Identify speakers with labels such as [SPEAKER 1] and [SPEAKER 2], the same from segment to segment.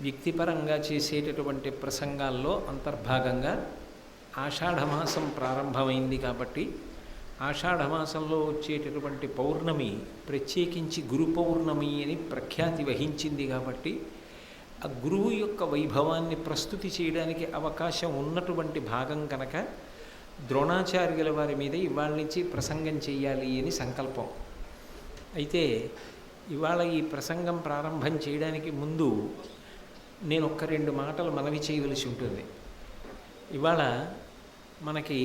[SPEAKER 1] వ్యక్తిపరంగా చేసేటటువంటి ప్రసంగాల్లో అంతర్భాగంగా ఆషాఢమాసం ప్రారంభమైంది కాబట్టి ఆషాఢమాసంలో వచ్చేటటువంటి పౌర్ణమి ప్రత్యేకించి గురు పౌర్ణమి అని ప్రఖ్యాతి వహించింది కాబట్టి ఆ గురువు యొక్క వైభవాన్ని ప్రస్తుతి చేయడానికి అవకాశం ఉన్నటువంటి భాగం కనుక ద్రోణాచార్యుల వారి మీద ఇవాళ నుంచి ప్రసంగం చేయాలి అని సంకల్పం. అయితే ఇవాళ ఈ ప్రసంగం ప్రారంభం చేయడానికి ముందు నేను ఒక్క రెండు మాటలు మనవి చేయవలసి ఉంటుంది. ఇవాళ మనకి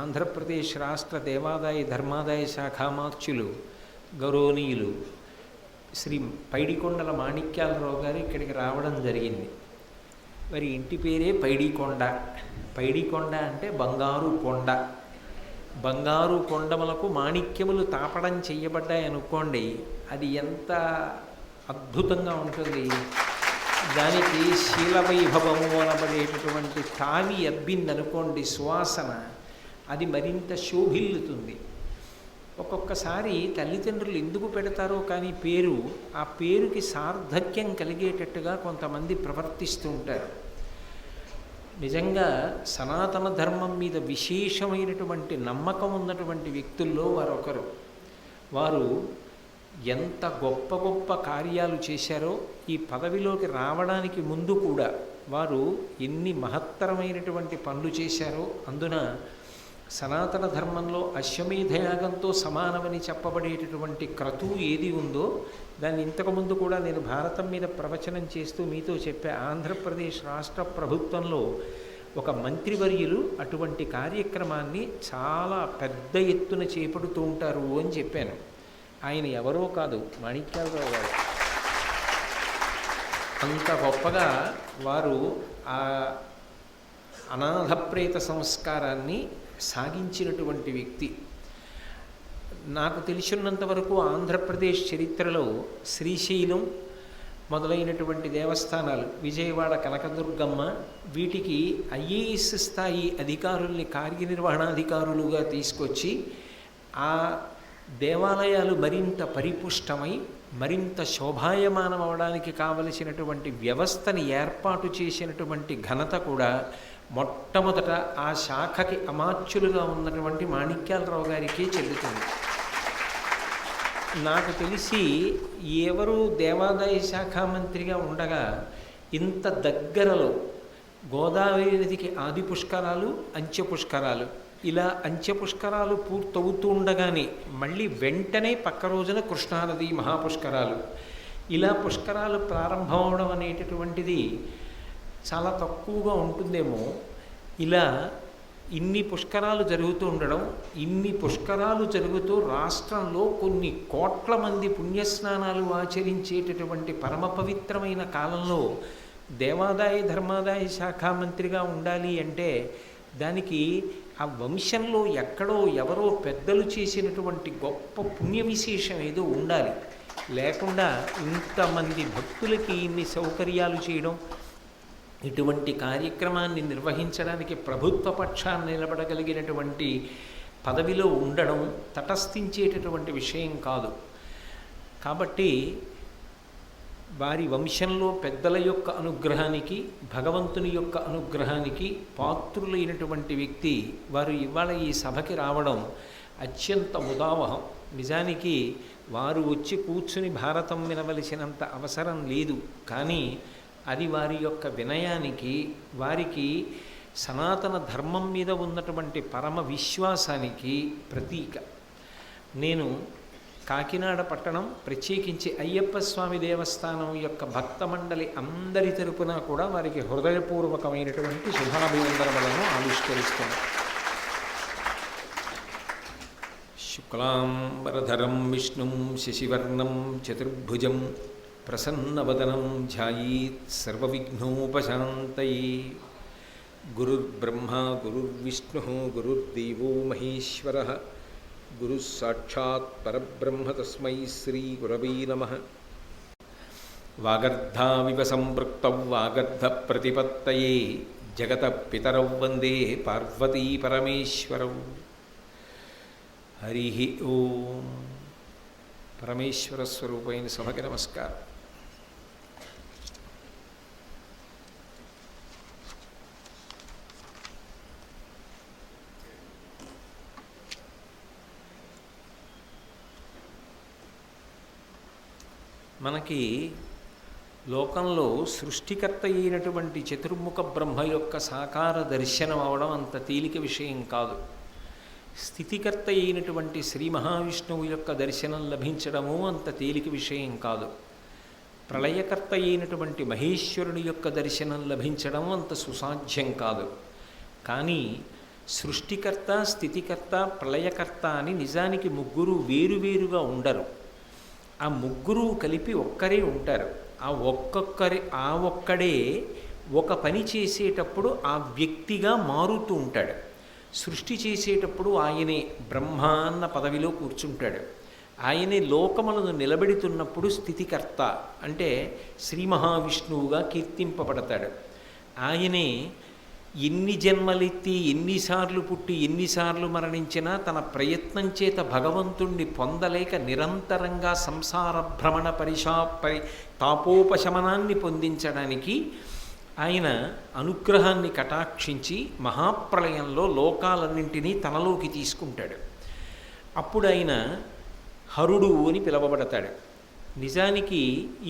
[SPEAKER 1] ఆంధ్రప్రదేశ్ రాష్ట్ర దేవాదాయ ధర్మాదాయ శాఖామాత్యులు గౌరవనీయులు శ్రీ పైడికొండల మాణిక్యాలరావు గారు ఇక్కడికి రావడం జరిగింది. వారి ఇంటి పేరే పైడికొండ. పైడికొండ అంటే బంగారు కొండ. బంగారు కొండములకు మాణిక్యములు తాపడం చెయ్యబడ్డాయి అనుకోండి, అది ఎంత అద్భుతంగా ఉంటుంది. దానికి శీలవైభవము అనబడేటటువంటి తావి అబ్బిందనుకోండి సువాసన, అది మరింత శోభిల్లుతుంది. ఒక్కొక్కసారి తల్లిదండ్రులు ఎందుకు పెడతారో కానీ పేరు, ఆ పేరుకి సార్థక్యం కలిగేటట్టుగా కొంతమంది ప్రవర్తిస్తూ ఉంటారు. నిజంగా సనాతన ధర్మం మీద విశేషమైనటువంటి నమ్మకం ఉన్నటువంటి వ్యక్తుల్లో వారొకరు. వారు ఎంత గొప్ప గొప్ప కార్యాలు చేశారో, ఈ పదవిలోకి రావడానికి ముందు కూడా వారు ఎన్ని మహత్తరమైనటువంటి పనులు చేశారో. అందున సనాతన ధర్మంలో అశ్వమేధయాగంతో సమానమని చెప్పబడేటటువంటి క్రతువు ఏది ఉందో దాన్ని ఇంతకుముందు కూడా నేను భారతం మీద ప్రవచనం చేస్తూ మీతో చెప్పే, ఆంధ్రప్రదేశ్ రాష్ట్ర ప్రభుత్వంలో ఒక మంత్రివర్యులు అటువంటి కార్యక్రమాన్ని చాలా పెద్ద ఎత్తున చేపడుతూ ఉంటారు అని చెప్పాను. ఆయన ఎవరో కాదు, మాణిక్యాలరావు గారు. అంత గొప్పగా వారు ఆ అనాథప్రేత సంస్కారాన్ని సాగించినటువంటి వ్యక్తి. నాకు తెలిసినంత వరకు ఆంధ్రప్రదేశ్ చరిత్రలో శ్రీశైలం మొదలైనటువంటి దేవస్థానాలు, విజయవాడ కనకదుర్గమ్మ, వీటికి ఐఏఎస్ స్థాయి అధికారుల్ని కార్యనిర్వహణాధికారులుగా తీసుకొచ్చి ఆ దేవాలయాలు మరింత పరిపుష్టమై మరింత శోభాయమానం అవడానికి కావలసినటువంటి వ్యవస్థని ఏర్పాటు చేసినటువంటి ఘనత కూడా మొట్టమొదట ఆ శాఖకి అమాత్యులుగా ఉన్నటువంటి మాణిక్యాలరావు గారికే చెల్లుతుంది. నాకు తెలిసి ఎవరు దేవాదాయ శాఖ మంత్రిగా ఉండగా ఇంత దగ్గరలో గోదావరి నదికి ఆది పుష్కరాలు, అంత్య పుష్కరాలు, ఇలా అంత్య పుష్కరాలు పూర్తవుతూ ఉండగానే మళ్ళీ వెంటనే పక్క రోజున కృష్ణానది మహాపుష్కరాలు, ఇలా పుష్కరాలు ప్రారంభం అవడం అనేటటువంటిది చాలా తక్కువగా ఉంటుందేమో. ఇలా ఇన్ని పుష్కరాలు జరుగుతూ ఉండడం, ఇన్ని పుష్కరాలు జరుగుతూ రాష్ట్రంలో కొన్ని కోట్ల మంది పుణ్యస్నానాలు ఆచరించేటటువంటి పరమ పవిత్రమైన కాలంలో దేవాదాయ ధర్మాదాయ శాఖా మంత్రిగా ఉండాలి అంటే దానికి ఆ వంశంలో ఎక్కడో ఎవరో పెద్దలు చేసినటువంటి గొప్ప పుణ్య విశేషం ఏదో ఉండాలి. లేకుండా ఇంతమంది భక్తులకి ఇన్ని సౌకర్యాలు చేయడం, ఇటువంటి కార్యక్రమాన్ని నిర్వహించడానికి ప్రభుత్వ పక్షాన్ని నిలబడగలిగినటువంటి పదవిలో ఉండడం తటస్థించేటటువంటి విషయం కాదు. కాబట్టి వారి వంశంలో పెద్దల యొక్క అనుగ్రహానికి, భగవంతుని యొక్క అనుగ్రహానికి పాత్రులైనటువంటి వ్యక్తి వారు ఇవాళ ఈ సభకి రావడం అత్యంత ముదావహం. నిజానికి వారు వచ్చి కూర్చుని భారతం వినవలసినంత అవసరం లేదు, కానీ అది వారి యొక్క వినయానికి, వారికి సనాతన ధర్మం మీద ఉన్నటువంటి పరమ విశ్వాసానికి ప్రతీక. నేను కాకినాడ పట్టణం, ప్రత్యేకించి అయ్యప్ప స్వామి దేవస్థానం యొక్క భక్త మండలి అందరి తరపున కూడా వారికి హృదయపూర్వకమైనటువంటి శుభాభివందనములను ఆవిష్కరిస్తాను. శుక్లాంబరధరం విష్ణుం శశివర్ణం చతుర్భుజం ప్రసన్నవదనం ధ్యాయేత్ సర్వవిఘ్నోపశాంతయే. గురుర్బ్రహ్మ గురుర్విష్ణుః గురుర్దేవో మహేశ్వరః, గురు సాక్షాత్ పరబ్రహ్మ తస్మై శ్రీ గురవే నమః. వాగర్ధావివ సంపృక్తౌ వాగర్ధ ప్రతిపత్తయే జగత పితరౌ వందే పార్వతీ పరమేశ్వరౌ. హరి ఓం. పరమేశ్వర స్వరూపైన సభకి నమస్కారం. మనకి లోకంలో సృష్టికర్త అయినటువంటి చతుర్ముఖ బ్రహ్మ యొక్క సాకార దర్శనం అవడం అంత తేలిక విషయం కాదు. స్థితికర్త అయినటువంటి శ్రీ మహావిష్ణువు యొక్క దర్శనం లభించడము అంత తేలిక విషయం కాదు. ప్రళయకర్త అయినటువంటి మహేశ్వరుని యొక్క దర్శనం లభించడం అంత సుసాధ్యం కాదు. కానీ సృష్టికర్త, స్థితికర్త, ప్రళయకర్త అని నిజానికి ముగ్గురు వేరువేరుగా ఉండరు. ఆ ముగ్గురు కలిపి ఒక్కరే ఉంటారు. ఆ ఒక్కడే ఒక పని చేసేటప్పుడు ఆ వ్యక్తిగా మారుతూ ఉంటాడు. సృష్టి చేసేటప్పుడు ఆయనే బ్రహ్మ అన్న పదవిలో కూర్చుంటాడు. ఆయనే లోకములను నిలబెడుతున్నప్పుడు స్థితికర్త అంటే శ్రీ మహావిష్ణువుగా కీర్తింపబడతాడు. ఆయనే ఎన్ని జన్మలెత్తి, ఎన్నిసార్లు పుట్టి, ఎన్నిసార్లు మరణించినా తన ప్రయత్నం చేత భగవంతుణ్ణి పొందలేక నిరంతరంగా సంసార భ్రమణ తాపోపశమనాన్ని పొందించడానికి ఆయన అనుగ్రహాన్ని కటాక్షించి మహాప్రళయంలో లోకాలన్నింటినీ తనలోకి తీసుకుంటాడు. అప్పుడు ఆయన హరుడు అని పిలువబడతాడు. నిజానికి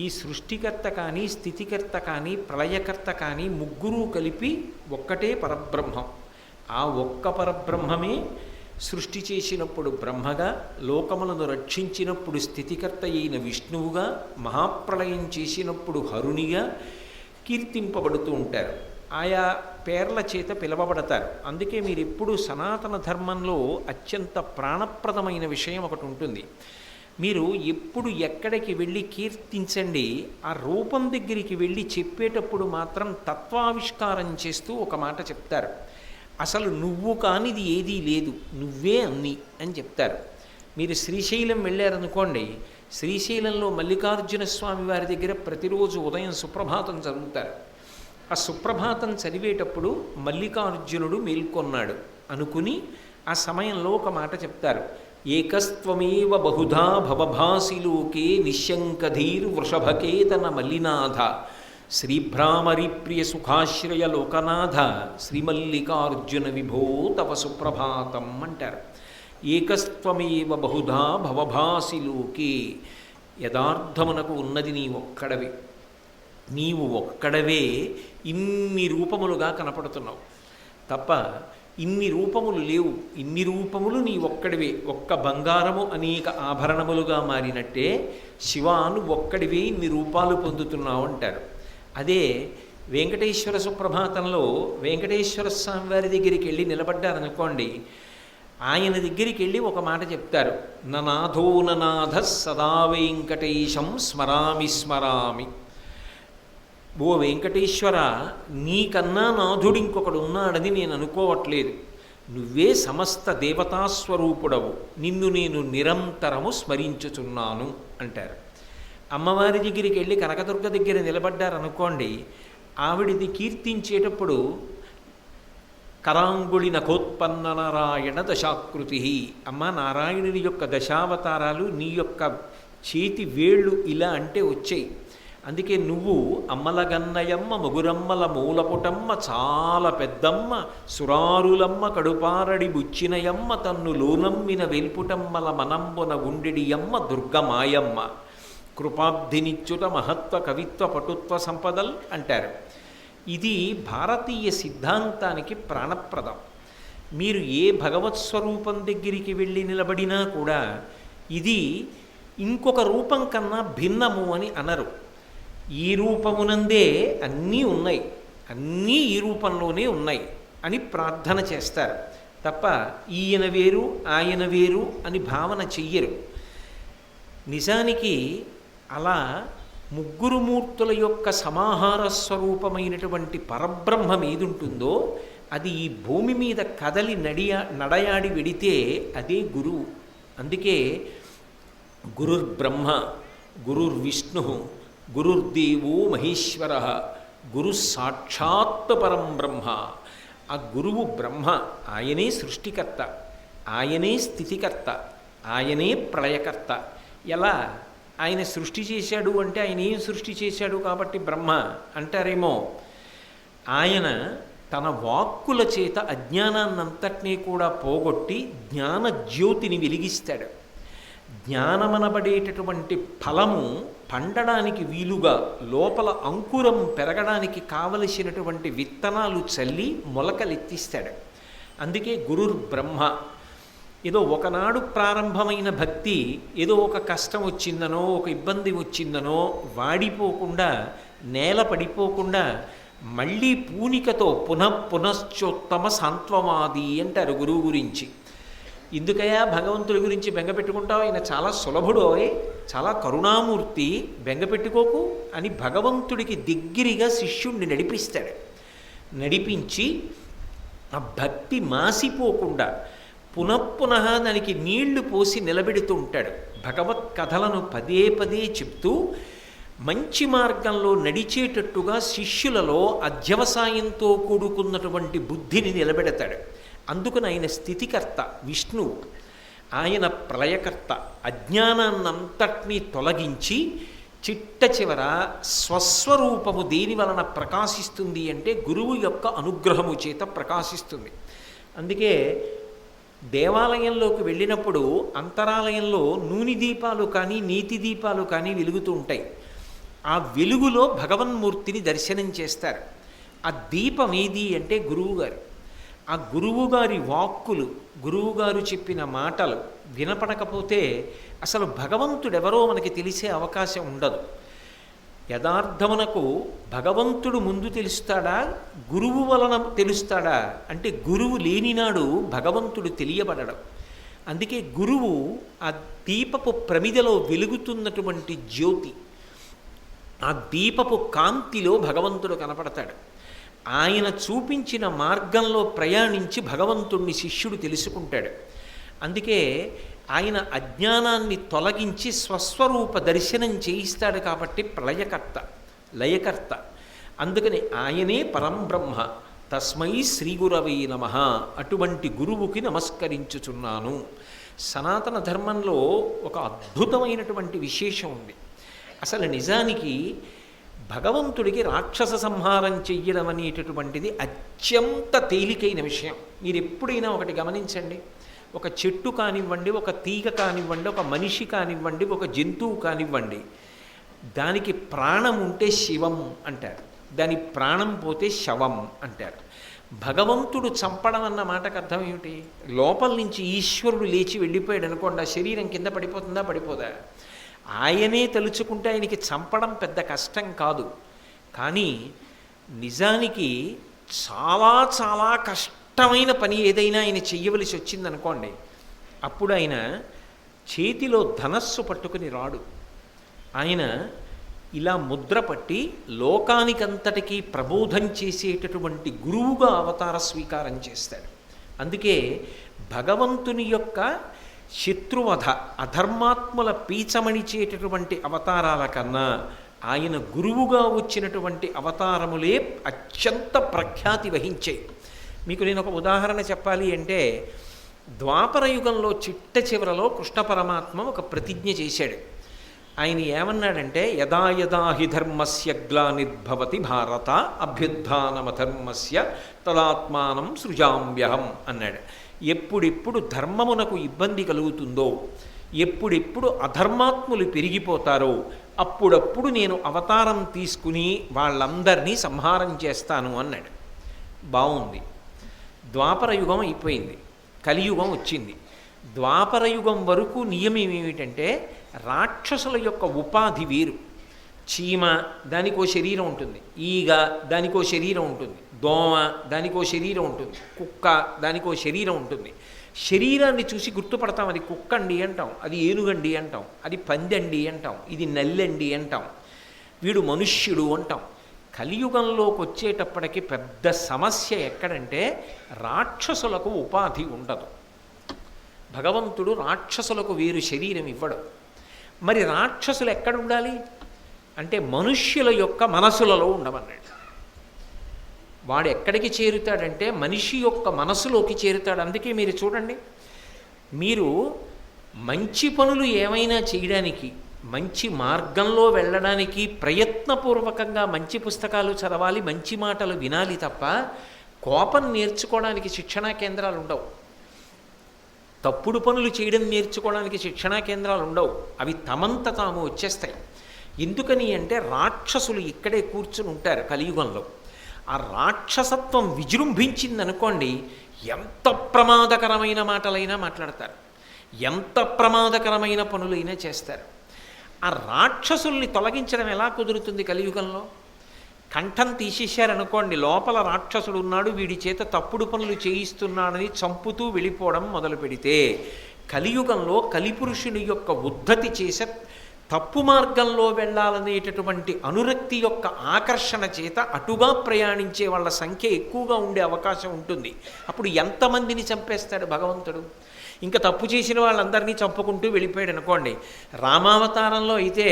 [SPEAKER 1] ఈ సృష్టికర్త కానీ, స్థితికర్త కానీ, ప్రళయకర్త కానీ ముగ్గురు కలిపి ఒక్కటే పరబ్రహ్మం. ఆ ఒక్క పరబ్రహ్మమే సృష్టి చేసినప్పుడు బ్రహ్మగా, లోకములను రక్షించినప్పుడు స్థితికర్త అయిన విష్ణువుగా, మహాప్రళయం చేసినప్పుడు హరునిగా కీర్తింపబడుతూ ఉంటారు. ఆయా పేర్ల చేత పిలవబడతారు. అందుకే మీరు ఎప్పుడు సనాతన ధర్మంలో అత్యంత ప్రాణప్రదమైన విషయం ఒకటి ఉంటుంది. మీరు ఎప్పుడు ఎక్కడికి వెళ్ళి కీర్తించండి, ఆ రూపం దగ్గరికి వెళ్ళి చెప్పేటప్పుడు మాత్రం తత్వావిష్కారం చేస్తూ ఒక మాట చెప్తారు. అసలు నువ్వు కానిది ఏదీ లేదు, నువ్వే అన్ని అని చెప్తారు. మీరు శ్రీశైలం వెళ్ళారనుకోండి, శ్రీశైలంలో మల్లికార్జున స్వామి వారి దగ్గర ప్రతిరోజు ఉదయం సుప్రభాతం చదువుతారు. ఆ సుప్రభాతం చదివేటప్పుడు మల్లికార్జునుడు మేల్కొన్నాడు అనుకుని ఆ సమయంలో ఒక మాట చెప్తారు. ఏకస్త్వమేవ బహుధా భవభాసిలోకే నిశంకధీర్ వృషభకేతన మల్లినాథ శ్రీభ్రామరిప్రియ సుఖాశ్రయ లోకనాథ శ్రీమల్లికార్జున విభో తవ సుప్రభాతం అంటారు. ఏకస్త్వమేవ బహుధా భవభాసిలోకే, యథార్థమునకు ఉన్నది నీ ఒక్కడవే. నీవు ఒక్కడవే ఇన్ని రూపములుగా కనపడుతున్నావు తప్ప ఇన్ని రూపములు లేవు. ఇన్ని రూపములు నీ ఒక్కడివే. ఒక్క బంగారము అనేక ఆభరణములుగా మారినట్టే శివాను ఒక్కడివే ఇన్ని రూపాలు పొందుతున్నావు అంటారు. అదే వెంకటేశ్వర సుప్రభాతంలో వెంకటేశ్వర స్వామి వారి దగ్గరికి వెళ్ళి నిలబడ్డారనుకోండి, ఆయన దగ్గరికి వెళ్ళి ఒక మాట చెప్తారు. ననాథో ననాథ సదా వెంకటేశం స్మరామి స్మరామి. ఓ వెంకటేశ్వర, నీకన్నా నాథుడు ఇంకొకడు ఉన్నాడని నేను అనుకోవట్లేదు. నువ్వే సమస్త దేవతాస్వరూపుడవు, నిన్ను నేను నిరంతరము స్మరించుచున్నాను అంటారు. అమ్మవారి దగ్గరికి వెళ్ళి కనకదుర్గ దగ్గర నిలబడ్డారనుకోండి, ఆవిడిని కీర్తించేటప్పుడు కరాంగుళి నఖోత్పన్న నారాయణ దశాకృతి, అమ్మ నారాయణుని యొక్క దశావతారాలు నీ యొక్క చేతి వేళ్ళు ఇలా అంటే వచ్చాయి. అందుకే నువ్వు అమ్మలగన్నయమ్మ, మొగురమ్మల మూలపుటమ్మ, చాలా పెద్దమ్మ, సురారులమ్మ, కడుపారడి బుచ్చినయమ్మ, తన్ను లోనమ్మిన వెల్పుటమ్మల మనంబున గుండెడియమ్మ దుర్గమాయమ్మ, కృపాబ్ధినిచ్యుత మహత్వ కవిత్వ పటుత్వ సంపదల్ అంటారు. ఇది భారతీయ సిద్ధాంతానికి ప్రాణప్రదం. మీరు ఏ భగవత్ స్వరూపం దగ్గరికి వెళ్ళి నిలబడినా కూడా ఇది ఇంకొక రూపం కన్నా భిన్నము అని అనరు. ఈ రూపమునందే అన్నీ ఉన్నాయి, అన్నీ ఈ రూపంలోనే ఉన్నాయి అని ప్రార్థన చేస్తారు తప్ప ఈయన వేరు ఆయన వేరు అని భావన చెయ్యరు. నిజానికి అలా ముగ్గురు మూర్తుల యొక్క సమాహార స్వరూపమైనటువంటి పరబ్రహ్మం ఏదుంటుందో అది ఈ భూమి మీద కదలి నడయాడి వెడితే అదే గురువు. అందుకే గురుర్బ్రహ్మ, గురుర్విష్ణు, గురుర్దేవో మహేశ్వర, గురు సాక్షాత్ పరం బ్రహ్మ. ఆ గురువు బ్రహ్మ, ఆయనే సృష్టికర్త, ఆయనే స్థితికర్త, ఆయనే ప్రళయకర్త. ఎలా ఆయన సృష్టి చేశాడు అంటే ఆయన ఏం సృష్టి చేశాడు కాబట్టి బ్రహ్మ అంటారేమో. ఆయన తన వాక్కుల చేత అజ్ఞానాన్నంతటినీ కూడా పోగొట్టి జ్ఞాన జ్యోతిని వెలిగిస్తాడు. జ్ఞానమనబడేటటువంటి ఫలము పండడానికి వీలుగా లోపల అంకురం పెరగడానికి కావలసినటువంటి విత్తనాలు చల్లి మొలకలెత్తిస్తాడు. అందుకే గురుర్ బ్రహ్మ. ఏదో ఒకనాడు ప్రారంభమైన భక్తి ఏదో ఒక కష్టం వచ్చిందనో ఒక ఇబ్బంది వచ్చిందనో వాడిపోకుండా నేల పడిపోకుండా మళ్ళీ పూనికతో పునశ్చోత్తమ సాంత్వమాది అంటారు గురువు గురించి. ఎందుకయ్యా భగవంతుడి గురించి బెంగపెట్టుకుంటావు, ఆయన చాలా సులభుడోయ్, చాలా కరుణామూర్తి, బెంగపెట్టుకోకు అని భగవంతుడికి దగ్గరగా శిష్యుణ్ణి నడిపిస్తాడు. నడిపించి ఆ భక్తి మాసిపోకుండా పునఃపునః దానికి నీళ్లు పోసి నిలబెడుతూ ఉంటాడు. భగవత్ కథలను పదే పదే చెప్తూ మంచి మార్గంలో నడిచేటట్టుగా శిష్యులలో అధ్యవసాయంతో కూడుకున్నటువంటి బుద్ధిని నిలబెడతాడు. అందుకని ఆయన స్థితికర్త విష్ణువు, ఆయన ప్రళయకర్త. అజ్ఞానాన్నంతటినీ తొలగించి చిట్ట చివర స్వస్వరూపము దేని వలన ప్రకాశిస్తుంది అంటే గురువు యొక్క అనుగ్రహము చేత ప్రకాశిస్తుంది. అందుకే దేవాలయంలోకి వెళ్ళినప్పుడు అంతరాలయంలో నూనె దీపాలు కానీ నీతి దీపాలు కానీ వెలుగుతూ ఉంటాయి. ఆ వెలుగులో భగవన్మూర్తిని దర్శనం చేస్తారు. ఆ దీపం ఏది అంటే గురువుగారు. ఆ గురువుగారి వాక్కులు, గురువుగారు చెప్పిన మాటలు వినపడకపోతే అసలు భగవంతుడెవరో మనకి తెలిసే అవకాశం ఉండదు. యథార్థమునకు భగవంతుడు ముందు తెలుస్తాడా, గురువు వలన తెలుస్తాడా అంటే గురువు లేనినాడు భగవంతుడు తెలియబడడం. అందుకే గురువు ఆ దీపపు ప్రమిదలో వెలుగుతున్నటువంటి జ్యోతి, ఆ దీపపు కాంతిలో భగవంతుడు కనపడతాడు. ఆయన చూపించిన మార్గంలో ప్రయాణించి భగవంతుణ్ణి శిష్యుడు తెలుసుకుంటాడు. అందుకే ఆయన అజ్ఞానాన్ని తొలగించి స్వస్వరూప దర్శనం చేయిస్తాడు. కాబట్టి ప్రళయకర్త, లయకర్త. అందుకని ఆయనే పరంబ్రహ్మ. తస్మై శ్రీగురవై నమః. అటువంటి గురువుకి నమస్కరించుచున్నాను. సనాతన ధర్మంలో ఒక అద్భుతమైనటువంటి విశేషం ఉంది. అసలు నిజానికి భగవంతుడికి రాక్షస సంహారం చెయ్యడం అనేటటువంటిది అత్యంత తేలికైన విషయం. మీరు ఎప్పుడైనా ఒకటి గమనించండి, ఒక చెట్టు కానివ్వండి, ఒక తీగ కానివ్వండి, ఒక మనిషి కానివ్వండి, ఒక జంతువు కానివ్వండి, దానికి ప్రాణం ఉంటే శివం అంటారు, దాని ప్రాణం పోతే శవం అంటారు. భగవంతుడు చంపడం అన్న మాటకు అర్థం ఏమిటి? లోపల నుంచి ఈశ్వరుడు లేచి వెళ్ళిపోయాడు అనుకోండి, ఆ శరీరం కింద పడిపోతుందా? పడిపోదా? ఆయనే తలుచుకుంటే ఆయనకి చంపడం పెద్ద కష్టం కాదు. కానీ నిజానికి చాలా చాలా కష్టమైన పని ఏదైనా ఆయన చెయ్యవలసి వచ్చిందనుకోండి, అప్పుడు ఆయన చేతిలో ధనస్సు పట్టుకుని రాడు. ఆయన ఇలా ముద్ర పట్టి లోకానికంతటికీ ప్రబోధం చేసేటటువంటి గురువుగా అవతార స్వీకారం చేస్తాడు. అందుకే భగవంతుని యొక్క శత్రువధ, అధర్మాత్మల పీచమణిచేటటువంటి అవతారాల కన్నా ఆయన గురువుగా వచ్చినటువంటి అవతారములే అత్యంత ప్రఖ్యాతి వహించాయి. మీకు నేను ఒక ఉదాహరణ చెప్పాలి అంటే, ద్వాపర యుగంలో చిట్ట చివరలో కృష్ణ పరమాత్మ ఒక ప్రతిజ్ఞ చేశాడు. ఆయన ఏమన్నాడంటే, యదా యదా హి ధర్మస్య గ్లానిర్భవతి భారత అభ్యుత్థానమధర్మస్య తదాత్మానం సృజామ్యహం అన్నాడు. ఎప్పుడెప్పుడు ధర్మమునకు ఇబ్బంది కలుగుతుందో, ఎప్పుడెప్పుడు అధర్మాత్ములు పెరిగిపోతారో అప్పుడప్పుడు నేను అవతారం తీసుకుని వాళ్ళందరినీ సంహారం చేస్తాను అన్నాడు. బాగుంది. ద్వాపర యుగం అయిపోయింది, కలియుగం వచ్చింది. ద్వాపర యుగం వరకు నియమం ఏమిటంటే, రాక్షసుల యొక్క ఉపాధి వేరు. చీమ దానికో శరీరం ఉంటుంది, ఈగ దానికో శరీరం ఉంటుంది, దోమ దానికో శరీరం ఉంటుంది, కుక్క దానికో శరీరం ఉంటుంది. శరీరాన్ని చూసి గుర్తుపడతాం, అది కుక్కండి అంటాం, అది ఏనుగండి అంటాం, అది పందండి అంటాం, ఇది నల్లండి అంటాం, వీడు మనుష్యుడు అంటాం. కలియుగంలోకి వచ్చేటప్పటికి పెద్ద సమస్య ఎక్కడంటే, రాక్షసులకు ఉపాధి ఉండదు. భగవంతుడు రాక్షసులకు వేరు శరీరం ఇవ్వడు. మరి రాక్షసులు ఎక్కడ ఉండాలి అంటే, మనుష్యుల యొక్క మనసులలో ఉండమన్నాడు. వాడు ఎక్కడికి చేరుతాడంటే మనిషి యొక్క మనసులోకి చేరుతాడు. అందుకే మీరు చూడండి, మీరు మంచి పనులు ఏమైనా చేయడానికి, మంచి మార్గంలో వెళ్ళడానికి ప్రయత్నపూర్వకంగా మంచి పుస్తకాలు చదవాలి, మంచి మాటలు వినాలి తప్ప కోపం నేర్చుకోవడానికి శిక్షణా కేంద్రాలు ఉండవు. తప్పుడు పనులు చేయడం నేర్చుకోవడానికి శిక్షణా కేంద్రాలు ఉండవు, అవి తమంత తాము వచ్చేస్తాయి. ఎందుకని అంటే రాక్షసులు ఇక్కడే కూర్చుని ఉంటారు కలియుగంలో. ఆ రాక్షసత్వం విజృంభించిందనుకోండి, ఎంత ప్రమాదకరమైన మాటలైనా మాట్లాడతారు, ఎంత ప్రమాదకరమైన పనులైనా చేస్తారు. ఆ రాక్షసుల్ని తొలగించడం ఎలా కుదురుతుంది కలియుగంలో? కంఠం తీసేశారనుకోండి, లోపల రాక్షసుడు ఉన్నాడు, వీడి చేత తప్పుడు పనులు చేయిస్తున్నాడని చంపుతూ వెళ్ళిపోవడం మొదలు పెడితే కలియుగంలో కలిపురుషుని యొక్క ఉద్ధతి చేసే తప్పు మార్గంలో వెళ్ళాలనేటటువంటి అనురక్తి యొక్క ఆకర్షణ చేత అటుగా ప్రయాణించే వాళ్ళ సంఖ్య ఎక్కువగా ఉండే అవకాశం ఉంటుంది. అప్పుడు ఎంతమందిని చంపేస్తాడు భగవంతుడు? ఇంకా తప్పు చేసిన వాళ్ళందరినీ చంపుకుంటూ వెళ్ళిపోయాడు అనుకోండి. రామావతారంలో అయితే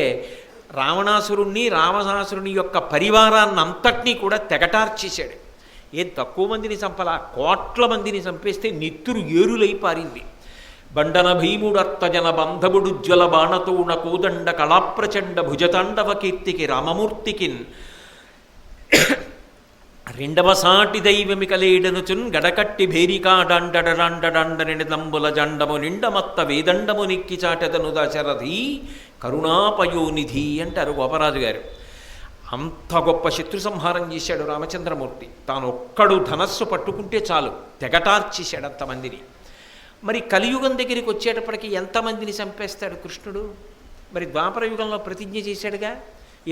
[SPEAKER 1] రావణాసురుణ్ణి, రావణాసురుని యొక్క పరివారాన్ని అంతటినీ కూడా తెగటార్చేశాడు. ఏం తక్కువ మందిని చంపలా, కోట్ల మందిని చంపేస్తే నెత్తురు ఏరులై పారింది. బండన భీముడర్తజన బంధముడుజ్వల బాణతోణ కోదండ కళాప్రచండ భుజతాండవ కీర్తికి రామమూర్తికిన్ రెండవ సాటి దైవమికలేడనుచున్ గడకట్టి భేరికాడండడండడండనిదంబుల జండము నిండమత్త వేదండము నిక్కి చాటెదను దశరథి కరుణాపయోనిధి అంటారు గోపరాజు గారు. అంత గొప్ప శత్రు సంహారం చేశాడు రామచంద్రమూర్తి. తాను ఒక్కడు ధనస్సు పట్టుకుంటే చాలు తెగటార్చేశాడు అంతమందిని. మరి కలియుగం దగ్గరికి వచ్చేటప్పటికి ఎంతమందిని చంపేస్తాడు కృష్ణుడు? మరి ద్వాపర యుగంలో ప్రతిజ్ఞ చేశాడుగా,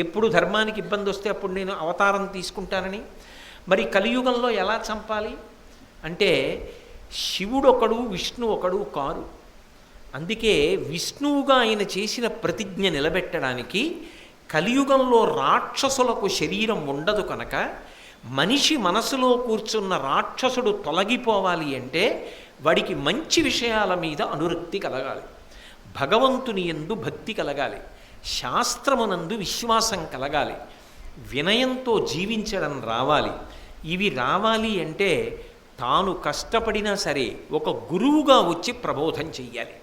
[SPEAKER 1] ఎప్పుడు ధర్మానికి ఇబ్బంది వస్తే అప్పుడు నేను అవతారం తీసుకుంటానని. మరి కలియుగంలో ఎలా చంపాలి అంటే శివుడు ఒకడు, విష్ణు ఒకడు కారు. అందుకే విష్ణువుగా ఆయన చేసిన ప్రతిజ్ఞ నిలబెట్టడానికి కలియుగంలో రాక్షసులకు శరీరం ఉండదు కనుక మనిషి మనసులో కూర్చున్న రాక్షసుడు తొలగిపోవాలి అంటే వాడికి మంచి విషయాల మీద అనురక్తి కలగాలి, భగవంతుని యందు భక్తి కలగాలి, శాస్త్రమునందు విశ్వాసం కలగాలి, వినయంతో జీవించడం రావాలి. ఇవి రావాలి అంటే తాను కష్టపడినా సరే ఒక గురువుగా వచ్చి ప్రబోధం చెయ్యాలి.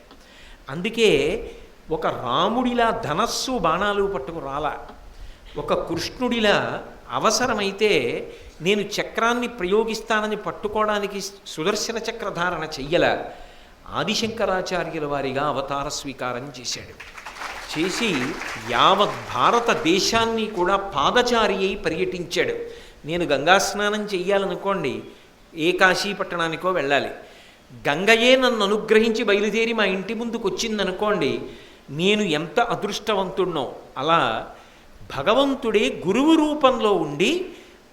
[SPEAKER 1] అందుకే ఒక రాముడిలా ధనస్సు బాణాలు పట్టుకు రాలా, ఒక కృష్ణుడిలా అవసరమైతే నేను చక్రాన్ని ప్రయోగిస్తానని పట్టుకోవడానికి సుదర్శన చక్రధారణ చెయ్యల. ఆదిశంకరాచార్యుల వారిగా అవతార స్వీకారం చేశాడు. చేసి యావత్ భారతదేశాన్ని కూడా పాదచారి అయి పర్యటించాడు. నేను గంగా స్నానం చెయ్యాలనుకోండి, ఏ కాశీ పట్టణానికో వెళ్ళాలి, గంగయే నన్ను అనుగ్రహించి బయలుదేరి మా ఇంటి ముందుకు వచ్చిందనుకోండి, నేను ఎంత అదృష్టవంతుడినో. అలా భగవంతుడే గురువు రూపంలో ఉండి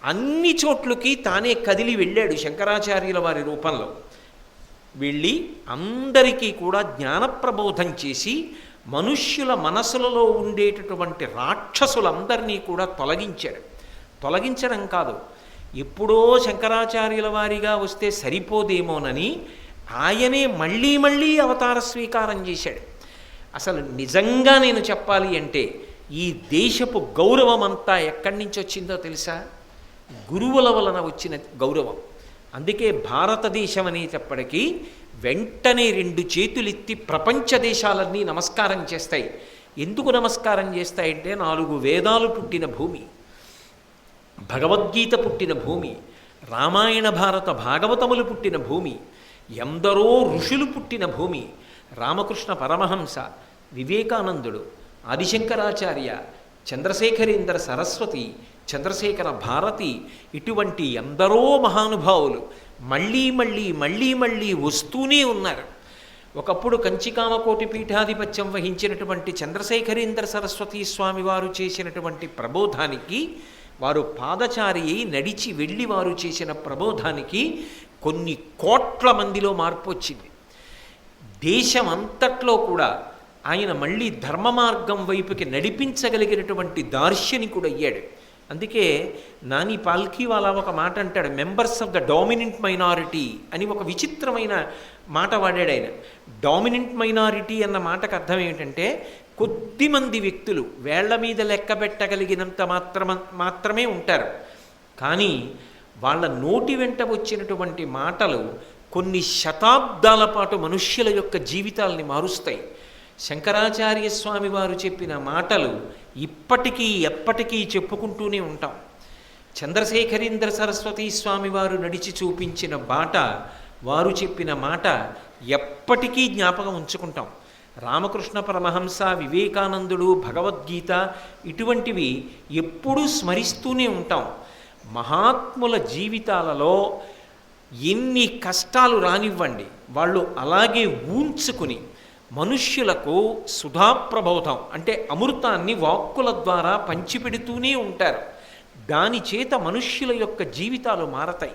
[SPEAKER 1] అన్ని చోట్లకి తానే కదిలి వెళ్ళాడు. శంకరాచార్యుల వారి రూపంలో వెళ్ళి అందరికీ కూడా జ్ఞానప్రబోధం చేసి మనుష్యుల మనసులలో ఉండేటటువంటి రాక్షసులందరినీ కూడా తొలగించాడు. తొలగించడం కాదు, ఎప్పుడో శంకరాచార్యుల వారిగా వస్తే సరిపోదేమోనని ఆయనే మళ్ళీ మళ్ళీ అవతార స్వీకారం చేశాడు. అసలు నిజంగా నేను చెప్పాలి అంటే ఈ దేశపు గౌరవం అంతా ఎక్కడి నుంచి వచ్చిందో తెలుసా? గురువుల వలన వచ్చిన గౌరవం. అందుకే భారతదేశం అనేటప్పటికీ వెంటనే 2 చేతులెత్తి ప్రపంచ దేశాలన్నీ నమస్కారం చేస్తాయి. ఎందుకు నమస్కారం చేస్తాయంటే 4 వేదాలు పుట్టిన భూమి, భగవద్గీత పుట్టిన భూమి, రామాయణ భారత భాగవతములు పుట్టిన భూమి, ఎందరో ఋషులు పుట్టిన భూమి. రామకృష్ణ పరమహంస, వివేకానందుడు, ఆదిశంకరాచార్య, చంద్రశేఖరేంద్ర సరస్వతి, చంద్రశేఖర భారతి, ఇటువంటి ఎందరో మహానుభావులు మళ్ళీ మళ్ళీ మళ్ళీ మళ్ళీ వస్తూనే ఉన్నారు. ఒకప్పుడు కంచికామకోటి పీఠాధిపత్యం వహించినటువంటి చంద్రశేఖరేంద్ర సరస్వతి స్వామి వారు చేసినటువంటి ప్రబోధానికి, వారు పాదచారి అయి నడిచి వెళ్ళి వారు చేసిన ప్రబోధానికి కొన్ని కోట్ల మందిలో మార్పు వచ్చింది. దేశం అంతట్లో కూడా ఆయన మళ్ళీ ధర్మ మార్గం వైపుకి నడిపించగలిగినటువంటి దార్శనికుడు అయ్యాడు. అందుకే నాని పాల్కీవాలా ఒక మాట అంటాడు, members of the dominant minority అని ఒక విచిత్రమైన మాట వాడాడు ఆయన. డామినెంట్ మైనారిటీ అన్న మాటకు అర్థం ఏమిటంటే కొద్దిమంది వ్యక్తులు వేళ్ల మీద లెక్క పెట్టగలిగినంత మాత్రమే ఉంటారు, కానీ వాళ్ళ నోటి వెంట వచ్చినటువంటి మాటలు కొన్ని శతాబ్దాల పాటు మనుష్యుల యొక్క జీవితాలని మారుస్తాయి. శంకరాచార్య స్వామి వారు చెప్పిన మాటలు ఇప్పటికీ ఎప్పటికీ చెప్పుకుంటూనే ఉంటాం. చంద్రశేఖరేంద్ర సరస్వతి స్వామి వారు నడిచి చూపించిన బాట వారు చెప్పిన మాట ఎప్పటికీ జ్ఞాపకం ఉంచుకుంటాం. రామకృష్ణ పరమహంస, వివేకానందుడు, భగవద్గీత ఇటువంటివి ఎప్పుడూ స్మరిస్తూనే ఉంటాం. మహాత్ముల జీవితాలలో ఎన్ని కష్టాలు రానివ్వండి, వాళ్ళు అలాగే ఊంచుకుని మనుష్యులకు సుధాప్రబోధం అంటే అమృతాన్ని వాక్కుల ద్వారా పంచిపెడుతూనే ఉంటారు. దాని చేత మనుష్యుల యొక్క జీవితాలు మారతాయి.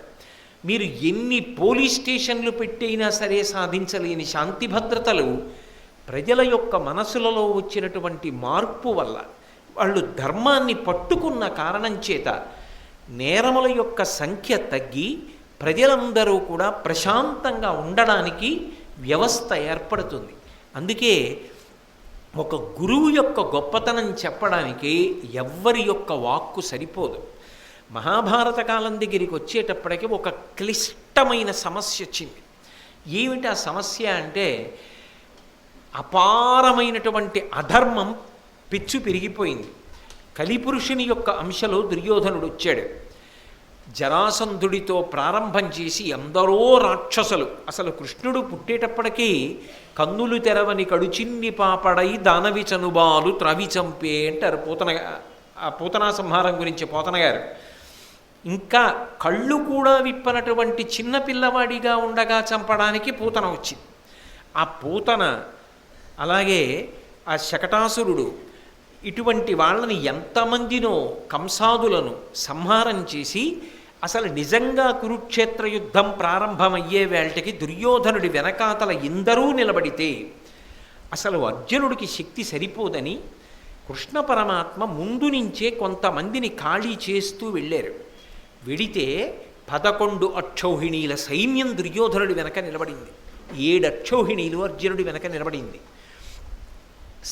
[SPEAKER 1] మీరు ఎన్ని పోలీస్ స్టేషన్లు పెట్టైనా సరే సాధించలేని శాంతి భద్రతలు ప్రజల యొక్క మనసులలో వచ్చినటువంటి మార్పు వల్ల, వాళ్ళు ధర్మాన్ని పట్టుకున్న కారణం చేత నేరముల యొక్క సంఖ్య తగ్గి ప్రజలందరూ కూడా ప్రశాంతంగా ఉండడానికి వ్యవస్థ ఏర్పడుతుంది. అందుకే ఒక గురువు యొక్క గొప్పతనం చెప్పడానికి ఎవ్వరి యొక్క వాక్కు సరిపోదు. మహాభారత కాలం దగ్గరికి వచ్చేటప్పటికి ఒక క్లిష్టమైన సమస్య వచ్చింది. ఏమిటి ఆ సమస్య అంటే, అపారమైనటువంటి అధర్మం పెచ్చు పెరిగిపోయింది. కలిపురుషుని యొక్క అంశలో దుర్యోధనుడు వచ్చాడు. జరాసంధుడితో ప్రారంభం చేసి ఎందరో రాక్షసులు, అసలు కృష్ణుడు పుట్టేటప్పటికీ కన్నులు తెరవని కడుచిన్ని పాపడై దానవి చనుబాలు త్రవి చంపే అంటారు పూతనా సంహారం గురించి పోతన గారు. ఇంకా కళ్ళు కూడా విప్పనటువంటి చిన్న పిల్లవాడిగా ఉండగా చంపడానికి పూతన వచ్చింది. ఆ పూతన, అలాగే ఆ శకటాసురుడు, ఇటువంటి వాళ్ళని ఎంతమందినో కంసాదులను సంహారం చేసి అసలు నిజంగా కురుక్షేత్ర యుద్ధం ప్రారంభమయ్యే వేళటికి దుర్యోధనుడి వెనకాతల ఎందరూ నిలబడితే అసలు అర్జునుడికి శక్తి సరిపోదని కృష్ణ పరమాత్మ ముందు నుంచే కొంతమందిని ఖాళీ చేస్తూ వెళ్ళారు. వెడితే 11 అక్షౌహిణీల సైన్యం దుర్యోధనుడి వెనక నిలబడింది. 7 అక్షౌహిణీలు అర్జునుడి వెనక నిలబడింది.